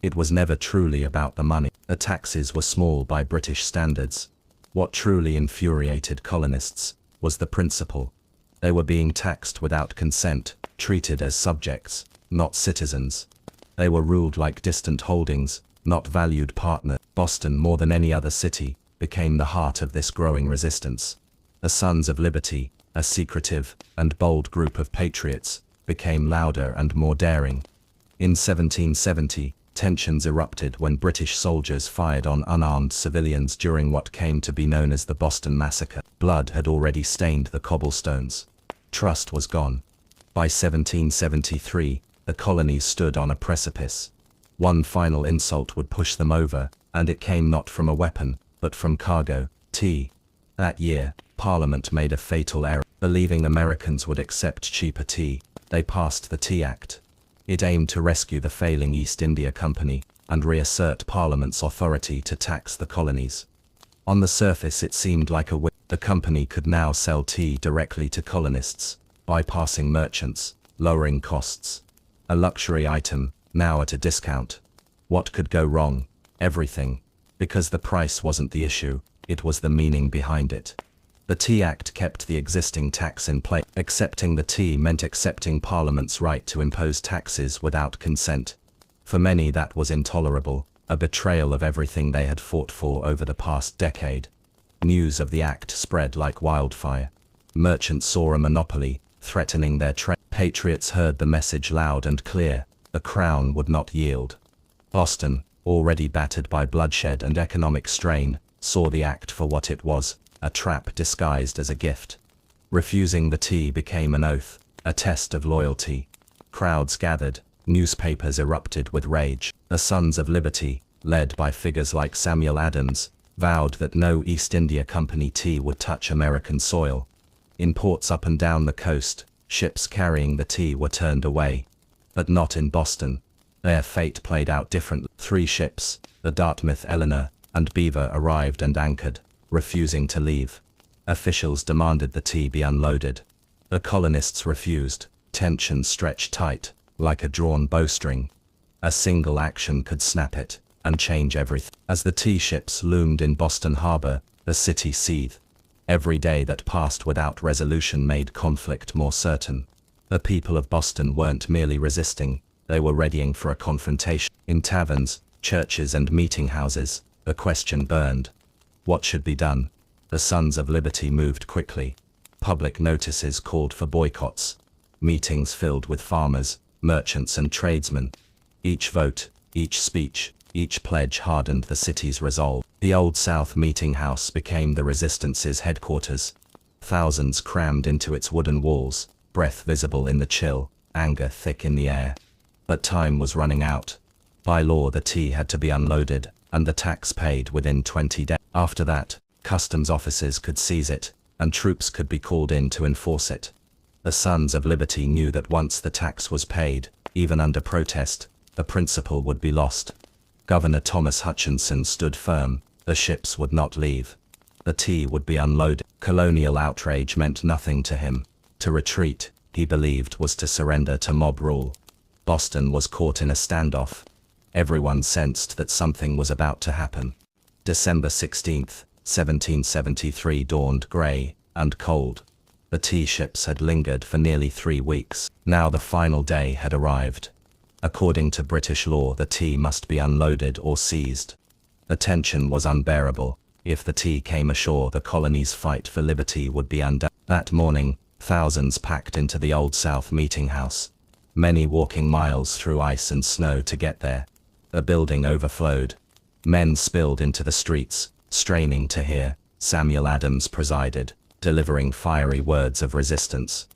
S1: It was never truly about the money. The taxes were small by British standards. What truly infuriated colonists was the principle. They were being taxed without consent, treated as subjects, not citizens. They were ruled like distant holdings, not valued partners. Boston, more than any other city, became the heart of this growing resistance. The Sons of Liberty, a secretive and bold group of patriots, became louder and more daring. In 1770, tensions erupted when British soldiers fired on unarmed civilians during what came to be known as the Boston Massacre. Blood had already stained the cobblestones. Trust was gone. By 1773, the colonies stood on a precipice. One final insult would push them over, and it came not from a weapon, but from cargo, tea. That year, Parliament made a fatal error. Believing Americans would accept cheaper tea, they passed the Tea Act. It aimed to rescue the failing East India Company and reassert Parliament's authority to tax the colonies. On the surface it seemed like a win. The company could now sell tea directly to colonists, bypassing merchants, lowering costs. A luxury item, now at a discount. What could go wrong? Everything. Because the price wasn't the issue, it was the meaning behind it. The Tea Act kept the existing tax in place. Accepting the tea meant accepting Parliament's right to impose taxes without consent. For many that was intolerable, a betrayal of everything they had fought for over the past decade. News of the act spread like wildfire. Merchants saw a monopoly, threatening their trade. Patriots heard the message loud and clear: the crown would not yield. Boston, already battered by bloodshed and economic strain, saw the act for what it was: a trap disguised as a gift. Refusing the tea became an oath, a test of loyalty. Crowds gathered, newspapers erupted with rage. The Sons of Liberty, led by figures like Samuel Adams, vowed that no East India Company tea would touch American soil. In ports up and down the coast, ships carrying the tea were turned away. But not in Boston. Their fate played out differently. 3 ships, the Dartmouth, Eleanor, and Beaver, arrived and anchored, refusing to leave. Officials demanded the tea be unloaded. The colonists refused. Tensions stretched tight, like a drawn bowstring. A single action could snap it, and change everything. As the tea ships loomed in Boston Harbor, the city seethed. Every day that passed without resolution made conflict more certain. The people of Boston weren't merely resisting, they were readying for a confrontation. In taverns, churches and meeting houses, a question burned. What should be done? The Sons of Liberty moved quickly. Public notices called for boycotts. Meetings filled with farmers, merchants and tradesmen. Each vote, each speech, each pledge hardened the city's resolve. The Old South Meeting House became the resistance's headquarters. Thousands crammed into its wooden walls, breath visible in the chill, anger thick in the air. But time was running out. By law the tea had to be unloaded, and the tax paid within 20 days. After that, customs officers could seize it, and troops could be called in to enforce it. The Sons of Liberty knew that once the tax was paid, even under protest, the principle would be lost. Governor Thomas Hutchinson stood firm. The ships would not leave. The tea would be unloaded. Colonial outrage meant nothing to him. To retreat, he believed, was to surrender to mob rule. Boston was caught in a standoff. Everyone sensed that something was about to happen. December 16, 1773 dawned grey and cold. The tea ships had lingered for nearly 3 weeks. Now the final day had arrived. According to British law, the tea must be unloaded or seized. The tension was unbearable. If the tea came ashore, the colony's fight for liberty would be undone. That morning, thousands packed into the Old South Meeting House. Many walking miles through ice and snow to get there. The building overflowed. Men spilled into the streets, straining to hear. Samuel Adams presided, delivering fiery words of resistance.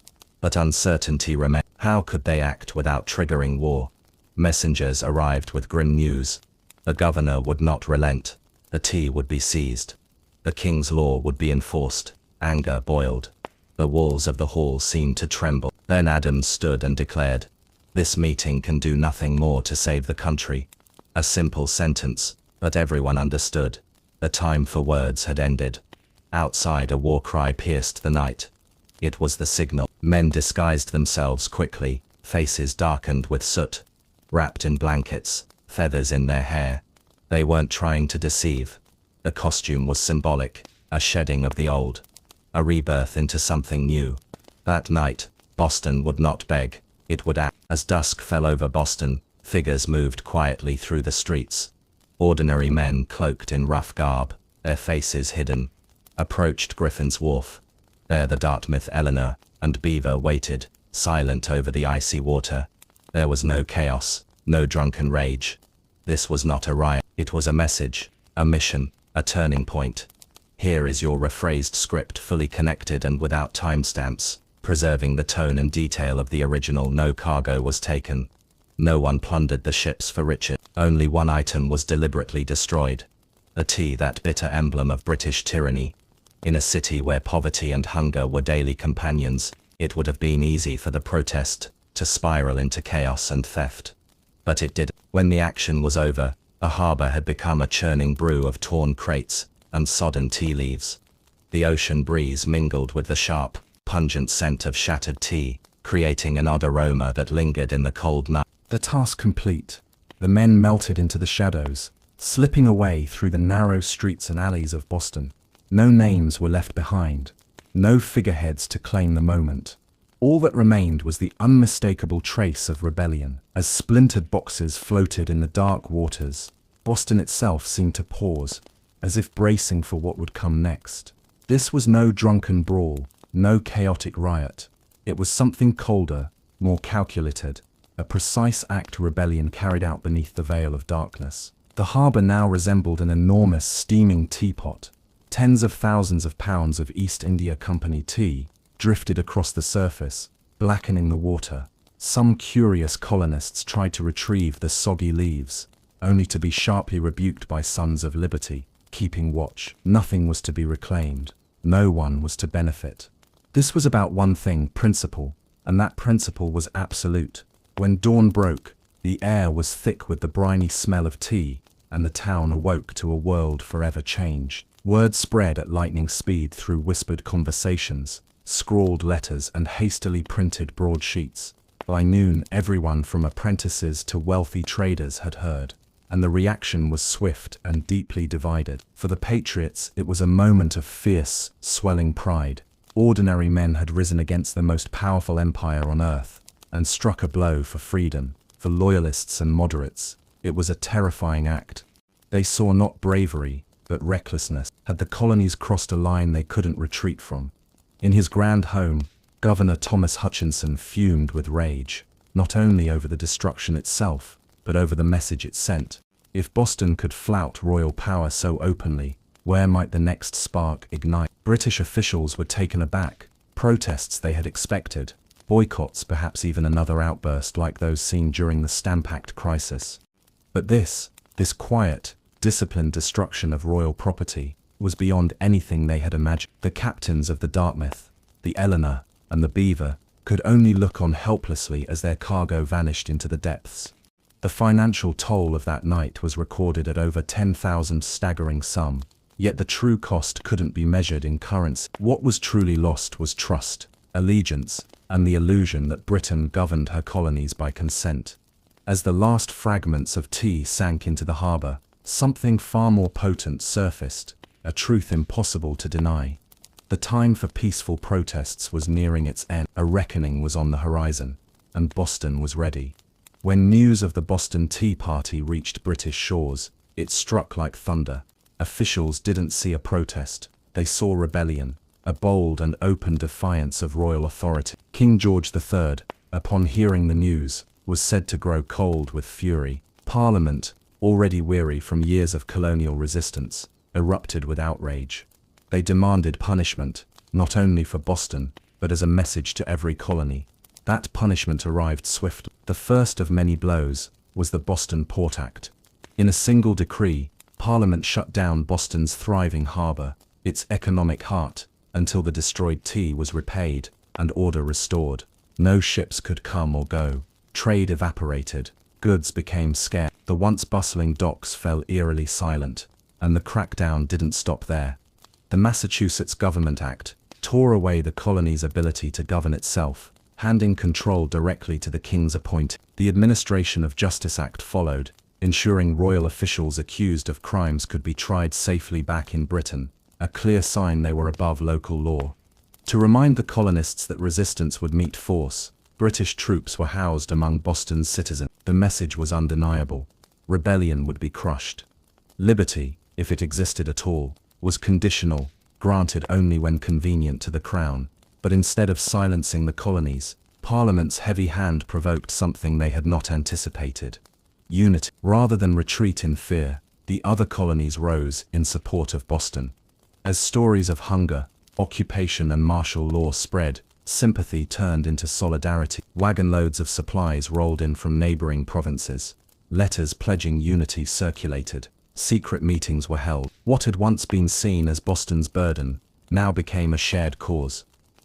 S1: But uncertainty remained. How could they act without triggering war? Messengers arrived with grim news. The governor would not relent. The tea would be seized. The king's law would be enforced. Anger boiled. The walls of the hall seemed to tremble. Then Adams stood and declared, "This meeting can do nothing more to save the country." A simple sentence, but everyone understood. The time for words had ended. Outside, a war cry pierced the night. It was the signal. Men disguised themselves quickly, faces darkened with soot. Wrapped in blankets, feathers in their hair. They weren't trying to deceive. The costume was symbolic, a shedding of the old. A rebirth into something new. That night, Boston would not beg, it would act. As dusk fell over Boston, figures moved quietly through the streets. Ordinary men cloaked in rough garb, their faces hidden, approached Griffin's Wharf. There the Dartmouth Eleanor and Beaver waited, silent over the icy water. There was no chaos, no drunken rage. This was not a riot, it was a message, a mission, a turning point. Here is your rephrased script, fully connected and without timestamps, preserving the tone and detail of the original. No cargo was taken. No one plundered the ships for riches. Only one item was deliberately destroyed. The tea, that bitter emblem of British tyranny. In a city where poverty and hunger were daily companions, it would have been easy for the protest to spiral into chaos and theft. But it did. When the action was over, the harbor had become a churning brew of torn crates and sodden tea leaves. The ocean breeze mingled with the sharp, pungent scent of shattered tea, creating an odd aroma that lingered in the cold night.
S2: The task complete, the men melted into the shadows, slipping away through the narrow streets and alleys of Boston. No names were left behind, no figureheads to claim the moment. All that remained was the unmistakable trace of rebellion. As splintered boxes floated in the dark waters, Boston itself seemed to pause, as if bracing for what would come next. This was no drunken brawl, no chaotic riot. It was something colder, more calculated, a precise act of rebellion carried out beneath the veil of darkness. The harbor now resembled an enormous steaming teapot. Tens of thousands of pounds of East India Company tea drifted across the surface, blackening the water. Some curious colonists tried to retrieve the soggy leaves, only to be sharply rebuked by Sons of Liberty, keeping watch. Nothing was to be reclaimed. No one was to benefit. This was about one thing, principle, and that principle was absolute. When dawn broke, the air was thick with the briny smell of tea, and the town awoke to a world forever changed. Word spread at lightning speed through whispered conversations, scrawled letters and hastily printed broadsheets. By noon, everyone from apprentices to wealthy traders had heard, and the reaction was swift and deeply divided. For the patriots, it was a moment of fierce, swelling pride. Ordinary men had risen against the most powerful empire on earth, and struck a blow for freedom. For loyalists and moderates,
S1: It was a terrifying act. They saw not bravery, but recklessness. Had the colonies crossed a line they couldn't retreat from? In his grand home, Governor Thomas Hutchinson fumed with rage, not only over the destruction itself, but over the message it sent. If Boston could flout royal power so openly, where might the next spark ignite? British officials were taken aback. Protests they had expected, boycotts, perhaps even another outburst like those seen during the Stamp Act crisis. But this quiet, disciplined destruction of royal property was beyond anything they had imagined. The captains of the Dartmouth, the Eleanor, and the Beaver could only look on helplessly as their cargo vanished into the depths. The financial toll of that night was recorded at over 10,000, staggering sum, yet the true cost couldn't be measured in currency. What was truly lost was trust, allegiance, and the illusion that Britain governed her colonies by consent. As the last fragments of tea sank into the harbour, something far more potent surfaced, a truth impossible to deny. The time for peaceful protests was nearing its end. A reckoning was on the horizon, and Boston was ready. When news of the Boston Tea Party reached British shores, it struck like thunder. Officials didn't see a protest, they saw rebellion, a bold and open defiance of royal authority. King George III, upon hearing the news, was said to grow cold with fury. Parliament, already weary from years of colonial resistance, erupted with outrage. They demanded punishment, not only for Boston, but as a message to every colony. That punishment arrived swiftly. The first of many blows was the Boston Port Act. In a single decree, Parliament shut down Boston's thriving harbour, its economic heart, until the destroyed tea was repaid and order restored. No ships could come or go. Trade evaporated. Goods became scarce. The once bustling docks fell eerily silent, and the crackdown didn't stop there. The Massachusetts Government Act tore away the colony's ability to govern itself, handing control directly to the king's appointee. The Administration of Justice Act followed, ensuring royal officials accused of crimes could be tried safely back in Britain, a clear sign they were above local law. To remind the colonists that resistance would meet force, British troops were housed among Boston's citizens. The message was undeniable. Rebellion would be crushed. Liberty, if it existed at all, was conditional, granted only when convenient to the crown. But instead of silencing the colonies, Parliament's heavy hand provoked something they had not anticipated. Unity. Rather than retreat in fear, the other colonies rose in support of Boston. As stories of hunger, occupation and martial law spread, sympathy turned into solidarity. Wagonloads of supplies rolled in from neighboring provinces. Letters pledging unity circulated. Secret meetings were held. What had once been seen as Boston's burden now became a shared cause.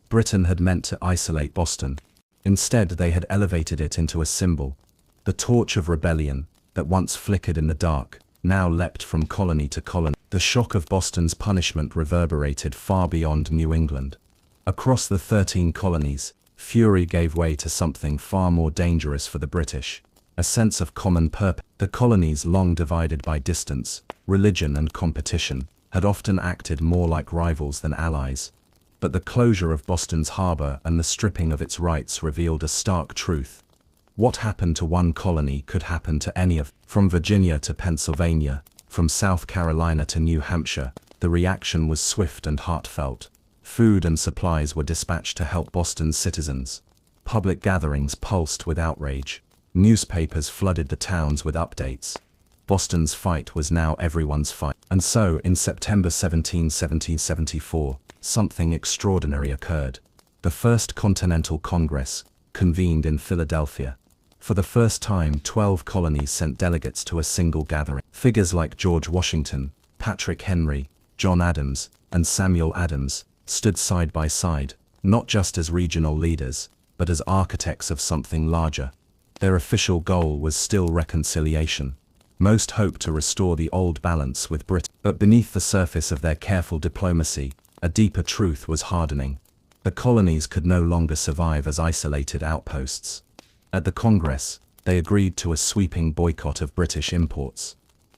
S1: Britain had meant to isolate Boston. Instead, they had elevated it into a symbol. The torch of rebellion, that once flickered in the dark, now leapt from colony to colony. The shock of Boston's punishment reverberated far beyond New England. Across the 13 colonies, fury gave way to something far more dangerous for the British, a sense of common purpose. The colonies, long divided by distance, religion and competition, had often acted more like rivals than allies. But the closure of Boston's harbour and the stripping of its rights revealed a stark truth. What happened to one colony could happen to any of them. From Virginia to Pennsylvania, from South Carolina to New Hampshire, the reaction was swift and heartfelt. Food and supplies were dispatched to help Boston's citizens. Public gatherings pulsed with outrage. Newspapers flooded the towns with updates. Boston's fight was now everyone's fight. And so, in September 1774, something extraordinary occurred. The First Continental Congress convened in Philadelphia. For the first time, 12 colonies sent delegates to a single gathering. Figures like George Washington, Patrick Henry, John Adams, and Samuel Adams stood side by side, not just as regional leaders, but as architects of something larger. Their official goal was still reconciliation. Most hoped to restore the old balance with Britain. But beneath the surface of their careful diplomacy, a deeper truth was hardening. The colonies could no longer survive as isolated outposts. At the Congress, they agreed to a sweeping boycott of British imports.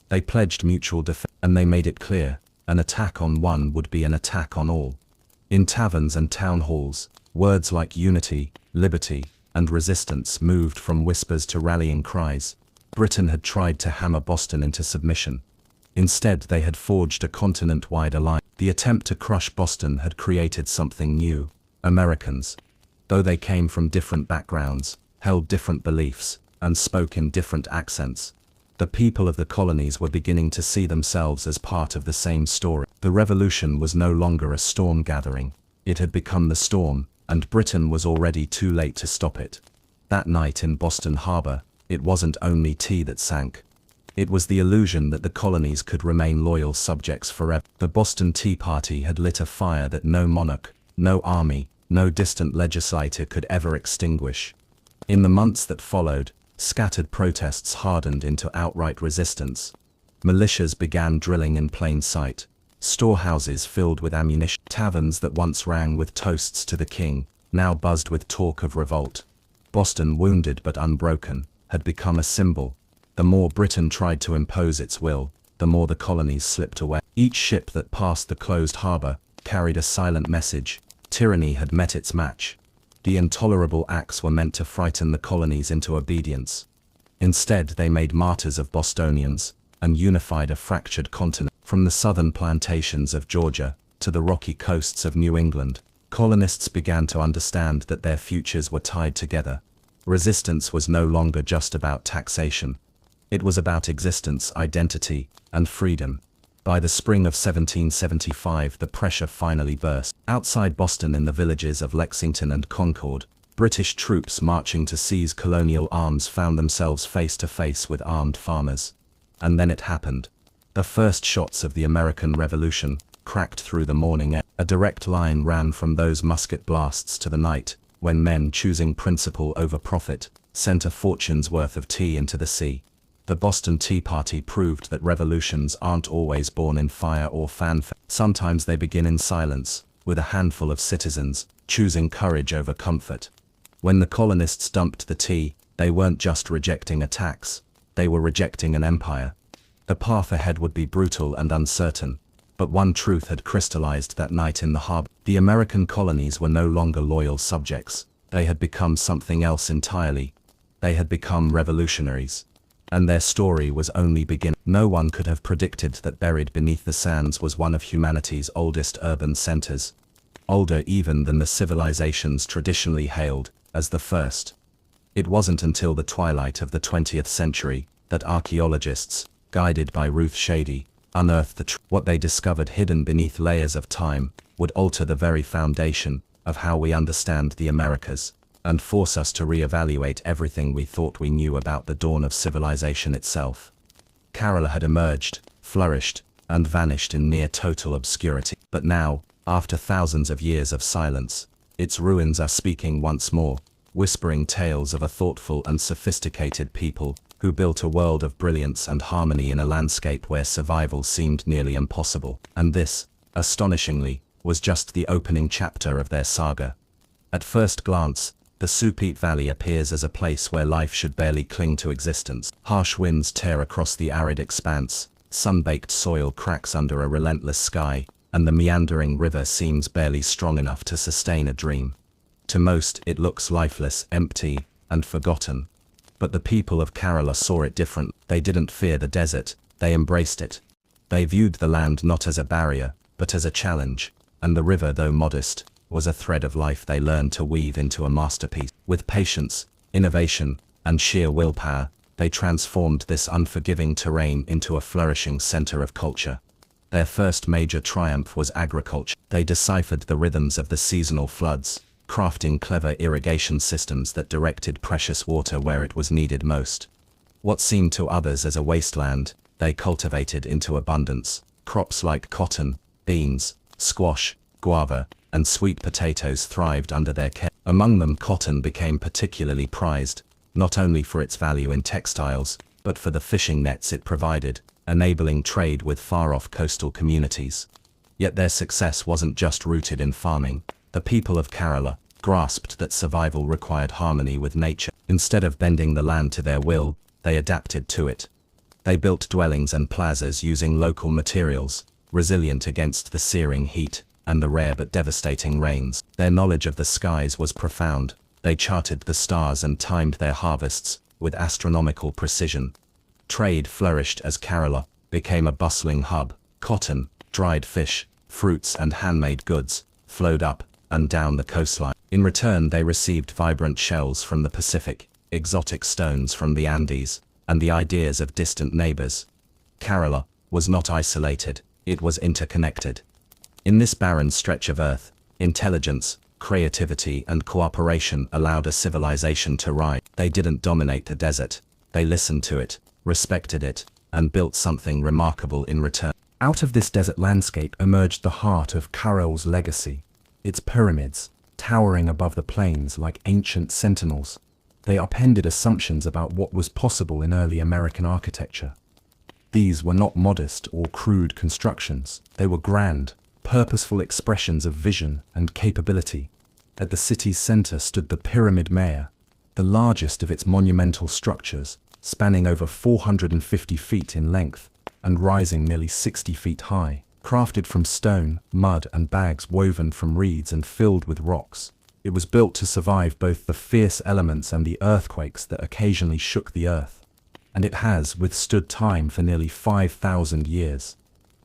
S1: They pledged mutual defense, and they made it clear, an attack on one would be an attack on all. In taverns and town halls, words like unity, liberty, and resistance moved from whispers to rallying cries.
S2: Britain had tried to hammer Boston into submission. Instead, they had forged a continent-wide alliance. The attempt to crush Boston had created something new. Americans, though they came from different backgrounds, held different beliefs, and spoke in different accents, the people of the colonies were beginning to see themselves as part of the same story. The revolution was no longer a storm gathering. It had become the storm, and Britain was already too late to stop it. That night in Boston Harbor, it wasn't only tea that sank. It was the illusion that the colonies could remain loyal subjects forever. The Boston Tea Party had lit a fire that no monarch, no army, no distant legislator could ever extinguish. In the months that followed, scattered protests hardened into outright resistance. Militias began drilling in plain sight. Storehouses filled with ammunition. Taverns that once rang with toasts to the king, now buzzed with talk of revolt. Boston, wounded but unbroken, had become a symbol. The more Britain tried to impose its will, the more the colonies slipped away. Each ship that passed the closed harbor carried a silent message. Tyranny had met its match. The intolerable acts were meant to frighten the colonies into obedience. Instead, they made martyrs of Bostonians, and unified a fractured continent. From the southern plantations of Georgia to the rocky coasts of New England, colonists began to understand that their futures were tied together. Resistance was no longer just about taxation. It was about existence, identity, and freedom. By the spring of 1775, the pressure finally burst. Outside Boston, in the villages of Lexington and Concord, British troops marching to seize colonial arms found themselves face to face with armed farmers. And then it happened. The first shots of the American Revolution cracked through the morning air. A direct line ran from those musket blasts to the night, when men, choosing principle over profit, sent a fortune's worth of tea into the sea. The Boston Tea Party proved that revolutions aren't always born in fire or fanfare. Sometimes they begin in silence, with a handful of citizens, choosing courage over comfort. When the colonists dumped the tea, they weren't just rejecting a tax, they were rejecting an empire. The path ahead would be brutal and uncertain, but one truth had crystallized that night in the harbor. The American colonies were no longer loyal subjects. They had become something else entirely. They had become revolutionaries. And their story was only beginning. No one could have predicted that buried beneath the sands was one of humanity's oldest urban centers, older even than the civilizations traditionally hailed as the first. It wasn't until the twilight of the 20th century that archaeologists, guided by Ruth Shady, unearthed what they discovered hidden beneath layers of time would alter the very foundation of how we understand the Americas, and force us to reevaluate everything we thought we knew about the dawn of civilization itself. Kerala had emerged, flourished, and vanished in near total obscurity. But now, after thousands of years of silence, its ruins are speaking once more, whispering tales of a thoughtful and sophisticated people who built a world of brilliance and harmony in a landscape where survival seemed nearly impossible. And this, astonishingly, was just the opening chapter of their saga. At first glance, the Supit Valley appears as a place where life should barely cling to existence. Harsh winds tear across the arid expanse, sun-baked soil cracks under a relentless sky, and the meandering river seems barely strong enough to sustain a dream. To most, it looks lifeless, empty, and forgotten. But the people of Kerala saw it different. They didn't fear the desert, they embraced it. They viewed the land not as a barrier, but as a challenge, and the river, though modest, was a thread of life they learned to weave into a masterpiece. With patience, innovation, and sheer willpower, they transformed this unforgiving terrain into a flourishing center of culture. Their first major triumph was agriculture. They deciphered the rhythms of the seasonal floods, crafting clever irrigation systems that directed precious water where it was needed most. What seemed to others as a wasteland, they cultivated into abundance. Crops like cotton, beans, squash, guava, and sweet potatoes thrived under their care. Among them, cotton became particularly prized, not only for its value in textiles, but for the fishing nets it provided, enabling trade with far-off coastal communities. Yet their success wasn't just rooted in farming. The people of Kerala grasped that survival required harmony with nature. Instead of bending the land to their will, they adapted to it. They built dwellings and plazas using local materials, resilient against the searing heat and the rare but devastating rains. Their knowledge of the skies was profound. They charted the stars and timed their harvests, with astronomical precision. Trade flourished as Kerala became a bustling hub. Cotton, dried fish, fruits and handmade goods flowed up and down the coastline. In return, they received vibrant shells from the Pacific, exotic stones from the Andes, and the ideas of distant neighbors. Kerala was not isolated, it was interconnected. In this barren stretch of earth, intelligence, creativity and cooperation allowed a civilization to rise. They didn't dominate the desert, they listened to it, respected it, and built something remarkable in return. Out of this desert landscape emerged the heart of Kerala's legacy. Its pyramids, towering above the plains like ancient sentinels, they upended assumptions about what was possible in early American architecture. These were not modest or crude constructions, they were grand, purposeful expressions of vision and capability. At the city's center stood the Pyramid Maya, the largest of its monumental structures, spanning over 450 feet in length and rising nearly 60 feet high, crafted from stone, mud and bags woven from reeds and filled with rocks. It was built to survive both the fierce elements and the earthquakes that occasionally shook the earth. And it has withstood time for nearly 5,000 years.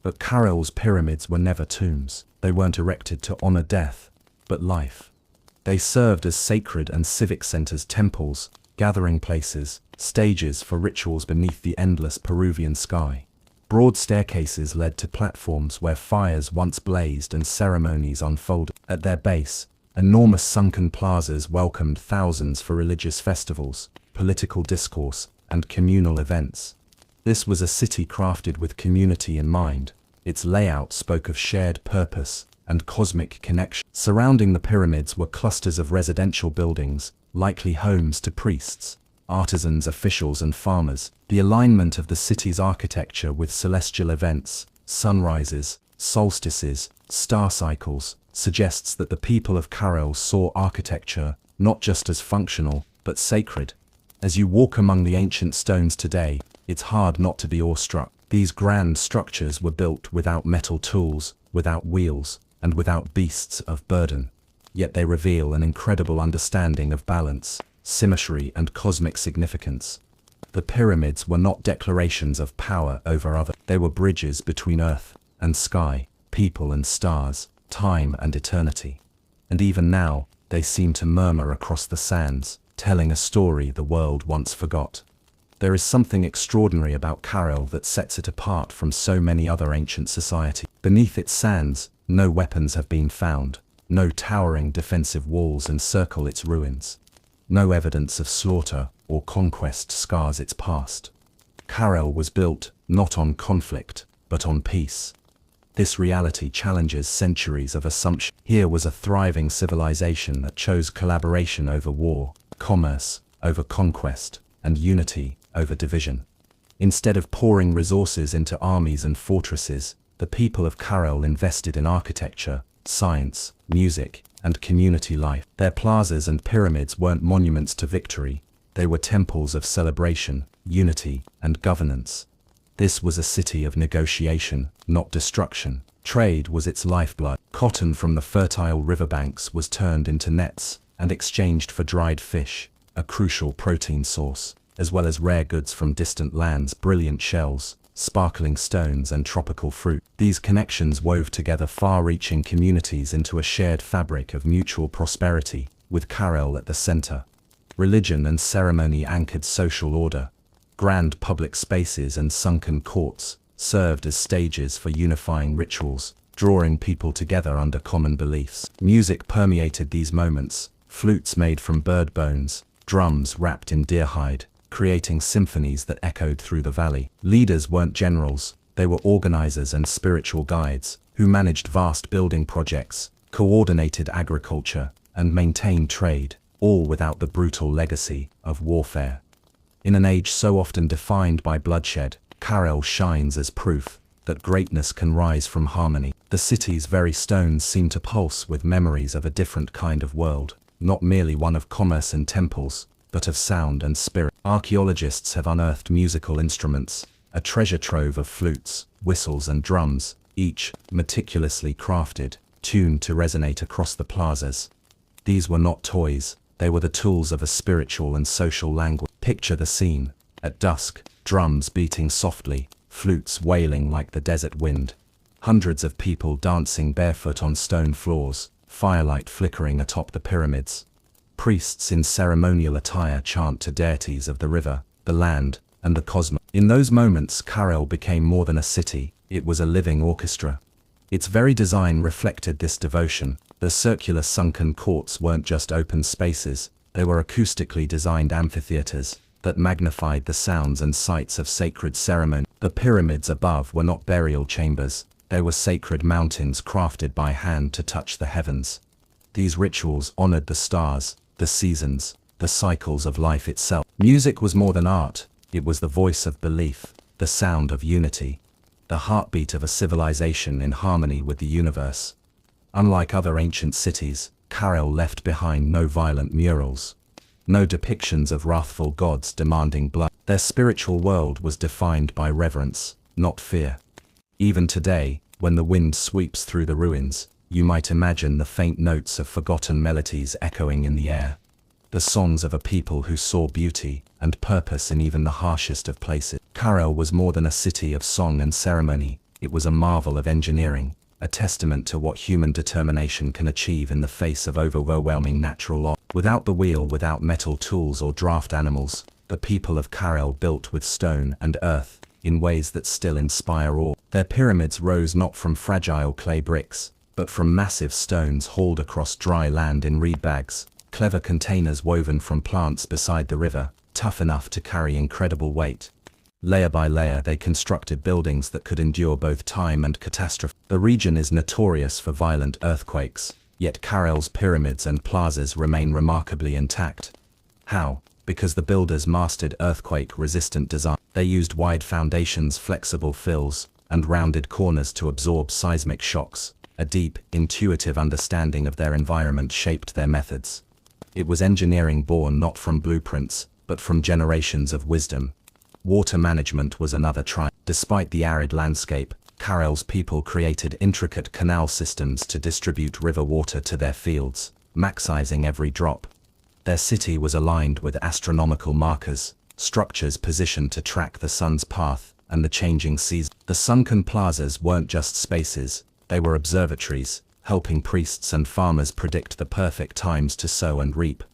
S2: But Kerala's pyramids were never tombs. They weren't erected to honor death, but life. They served as sacred and civic centers, temples, gathering places, stages for rituals beneath the endless Peruvian sky. Broad staircases led to platforms where fires once blazed and ceremonies unfolded. At their base, enormous sunken plazas welcomed thousands for religious festivals, political discourse, and communal events. This was a city crafted with community in mind. Its layout spoke of shared purpose and cosmic connection. Surrounding the pyramids were clusters of residential buildings, likely homes to priests, artisans, officials, and farmers. The alignment of the city's architecture with celestial events, sunrises, solstices, star cycles, suggests that the people of Kerala saw architecture not just as functional, but sacred. As you walk among the ancient stones today, it's hard not to be awestruck. These grand structures were built without metal tools, without wheels, and without beasts of burden. Yet they reveal an incredible understanding of balance, symmetry, and cosmic significance. The pyramids were not declarations of power over others. They were bridges between earth and sky, people and stars, time and eternity. And even now, they seem to murmur across the sands, telling a story the world once forgot. There is something extraordinary about Kerala that sets it apart from so many other ancient societies. Beneath its sands, no weapons have been found, no towering defensive walls encircle its ruins. No evidence of slaughter or conquest scars its past. Kerala was built not on conflict, but on peace. This reality challenges centuries of assumption. Here was a thriving civilization that chose collaboration over war, commerce over conquest, and unity over division. Instead of pouring resources into armies and fortresses, the people of Kerala invested in architecture, science, music, and community life. Their plazas and pyramids weren't monuments to victory, they were temples of celebration, unity, and governance. This was a city of negotiation, not destruction. Trade was its lifeblood. Cotton from the fertile riverbanks was turned into nets and exchanged for dried fish, a crucial protein source, as well as rare goods from distant lands, brilliant shells, sparkling stones, and tropical fruit. These connections wove together far-reaching communities into a shared fabric of mutual prosperity, with Kerala at the center. Religion and ceremony anchored social order. Grand public spaces and sunken courts served as stages for unifying rituals, drawing people together under common beliefs. Music permeated these moments, flutes made from bird bones, drums wrapped in deer hide, creating symphonies that echoed through the valley. Leaders weren't generals, they were organizers and spiritual guides, who managed vast building projects, coordinated agriculture, and maintained trade, all without the brutal legacy of warfare. In an age so often defined by bloodshed, Kerala shines as proof that greatness can rise from harmony. The city's very stones seem to pulse with memories of a different kind of world, not merely one of commerce and temples, but of sound and spirit. Archaeologists have unearthed musical instruments, a treasure trove of flutes, whistles, and drums, each meticulously crafted, tuned to resonate across the plazas. These were not toys, They were the tools of a spiritual and social language. Picture the scene. At dusk, drums beating softly, flutes wailing like the desert wind. Hundreds of people dancing barefoot on stone floors, firelight flickering atop the pyramids. Priests in ceremonial attire chant to deities of the river, the land, and the cosmos. In those moments, Karel became more than a city, it was a living orchestra. Its very design reflected this devotion. The circular sunken courts weren't just open spaces, they were acoustically designed amphitheaters that magnified the sounds and sights of sacred ceremony. The pyramids above were not burial chambers, they were sacred mountains crafted by hand to touch the heavens. These rituals honored the stars, the seasons, the cycles of life itself. Music was more than art, it was the voice of belief, the sound of unity, the heartbeat of a civilization in harmony with the universe. Unlike other ancient cities, Karel left behind no violent murals, no depictions of wrathful gods demanding blood. Their spiritual world was defined by reverence, not fear. Even today, when the wind sweeps through the ruins, you might imagine the faint notes of forgotten melodies echoing in the air. The songs of a people who saw beauty and purpose in even the harshest of places. Karel was more than a city of song and ceremony, it was a marvel of engineering, a testament to what human determination can achieve in the face of overwhelming natural odds. Without the wheel, without metal tools or draft animals, the people of Karel built with stone and earth, in ways that still inspire awe. Their pyramids rose not from fragile clay bricks, but from massive stones hauled across dry land in reed bags, clever containers woven from plants beside the river, tough enough to carry incredible weight. Layer by layer they constructed buildings that could endure both time and catastrophe. The region is notorious for violent earthquakes, yet Karel's pyramids and plazas remain remarkably intact. How? Because the builders mastered earthquake-resistant design. They used wide foundations, flexible fills, and rounded corners to absorb seismic shocks. A deep, intuitive understanding of their environment shaped their methods. It was engineering born not from blueprints, but from generations of wisdom. Water management was another triumph. Despite the arid landscape, Karel's people created intricate canal systems to distribute river water to their fields, maximizing every drop. Their city was aligned with astronomical markers, structures positioned to track the sun's path and the changing seasons. The sunken plazas weren't just spaces, they were observatories, helping priests and farmers predict the perfect times to sow and reap.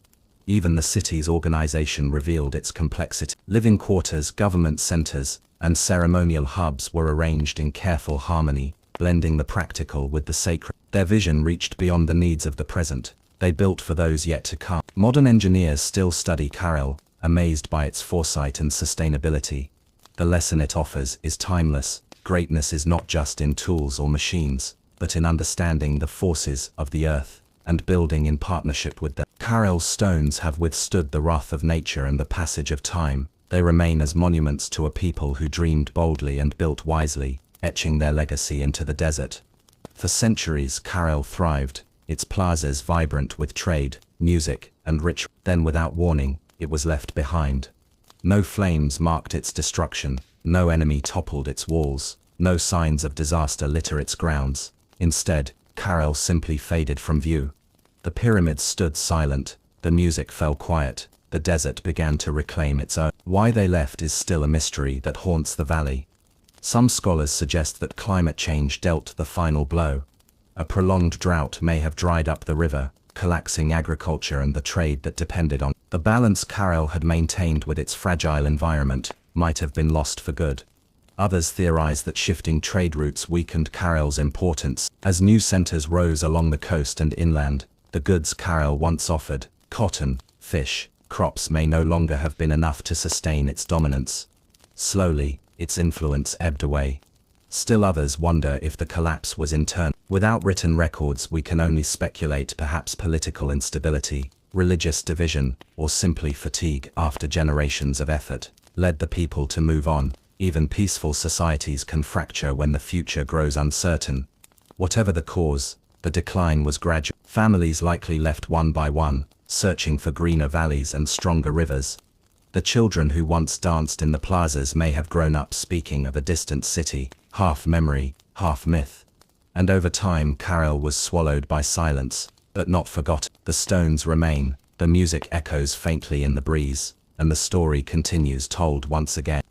S2: Even the city's organization revealed its complexity. Living quarters, government centers, and ceremonial hubs were arranged in careful harmony, blending the practical with the sacred. Their vision reached beyond the needs of the present. They built for those yet to come. Modern engineers still study Karel, amazed by its foresight and sustainability. The lesson it offers is timeless. Greatness is not just in tools or machines, but in understanding the forces of the earth and building in partnership with them. Karel's stones have withstood the wrath of nature and the passage of time. They remain as monuments to a people who dreamed boldly and built wisely, etching their legacy into the desert. For centuries, Karel thrived, its plazas vibrant with trade, music, and ritual. Then, without warning, it was left behind. No flames marked its destruction, no enemy toppled its walls, no signs of disaster litter its grounds. Instead, Karel simply faded from view. The pyramids stood silent, the music fell quiet, the desert began to reclaim its own. Why they left is still a mystery that haunts the valley. Some scholars suggest that climate change dealt the final blow. A prolonged drought may have dried up the river, collapsing agriculture and the trade that depended on it. The balance Karel had maintained with its fragile environment might have been lost for good. Others theorize that shifting trade routes weakened Karel's importance. As new centers rose along the coast and inland, the goods Karel once offered, cotton, fish, crops, may no longer have been enough to sustain its dominance. Slowly, its influence ebbed away. Still others wonder if the collapse was internal. Without written records, we can only speculate. Perhaps political instability, religious division, or simply fatigue after generations of effort led the people to move on. Even peaceful societies can fracture when the future grows uncertain. Whatever the cause, the decline was gradual. Families likely left one by one, searching for greener valleys and stronger rivers. The children who once danced in the plazas may have grown up speaking of a distant city, half memory, half myth. And over time Karel was swallowed by silence, but not forgotten. The stones remain, The music echoes faintly in the breeze, and the story continues told once again.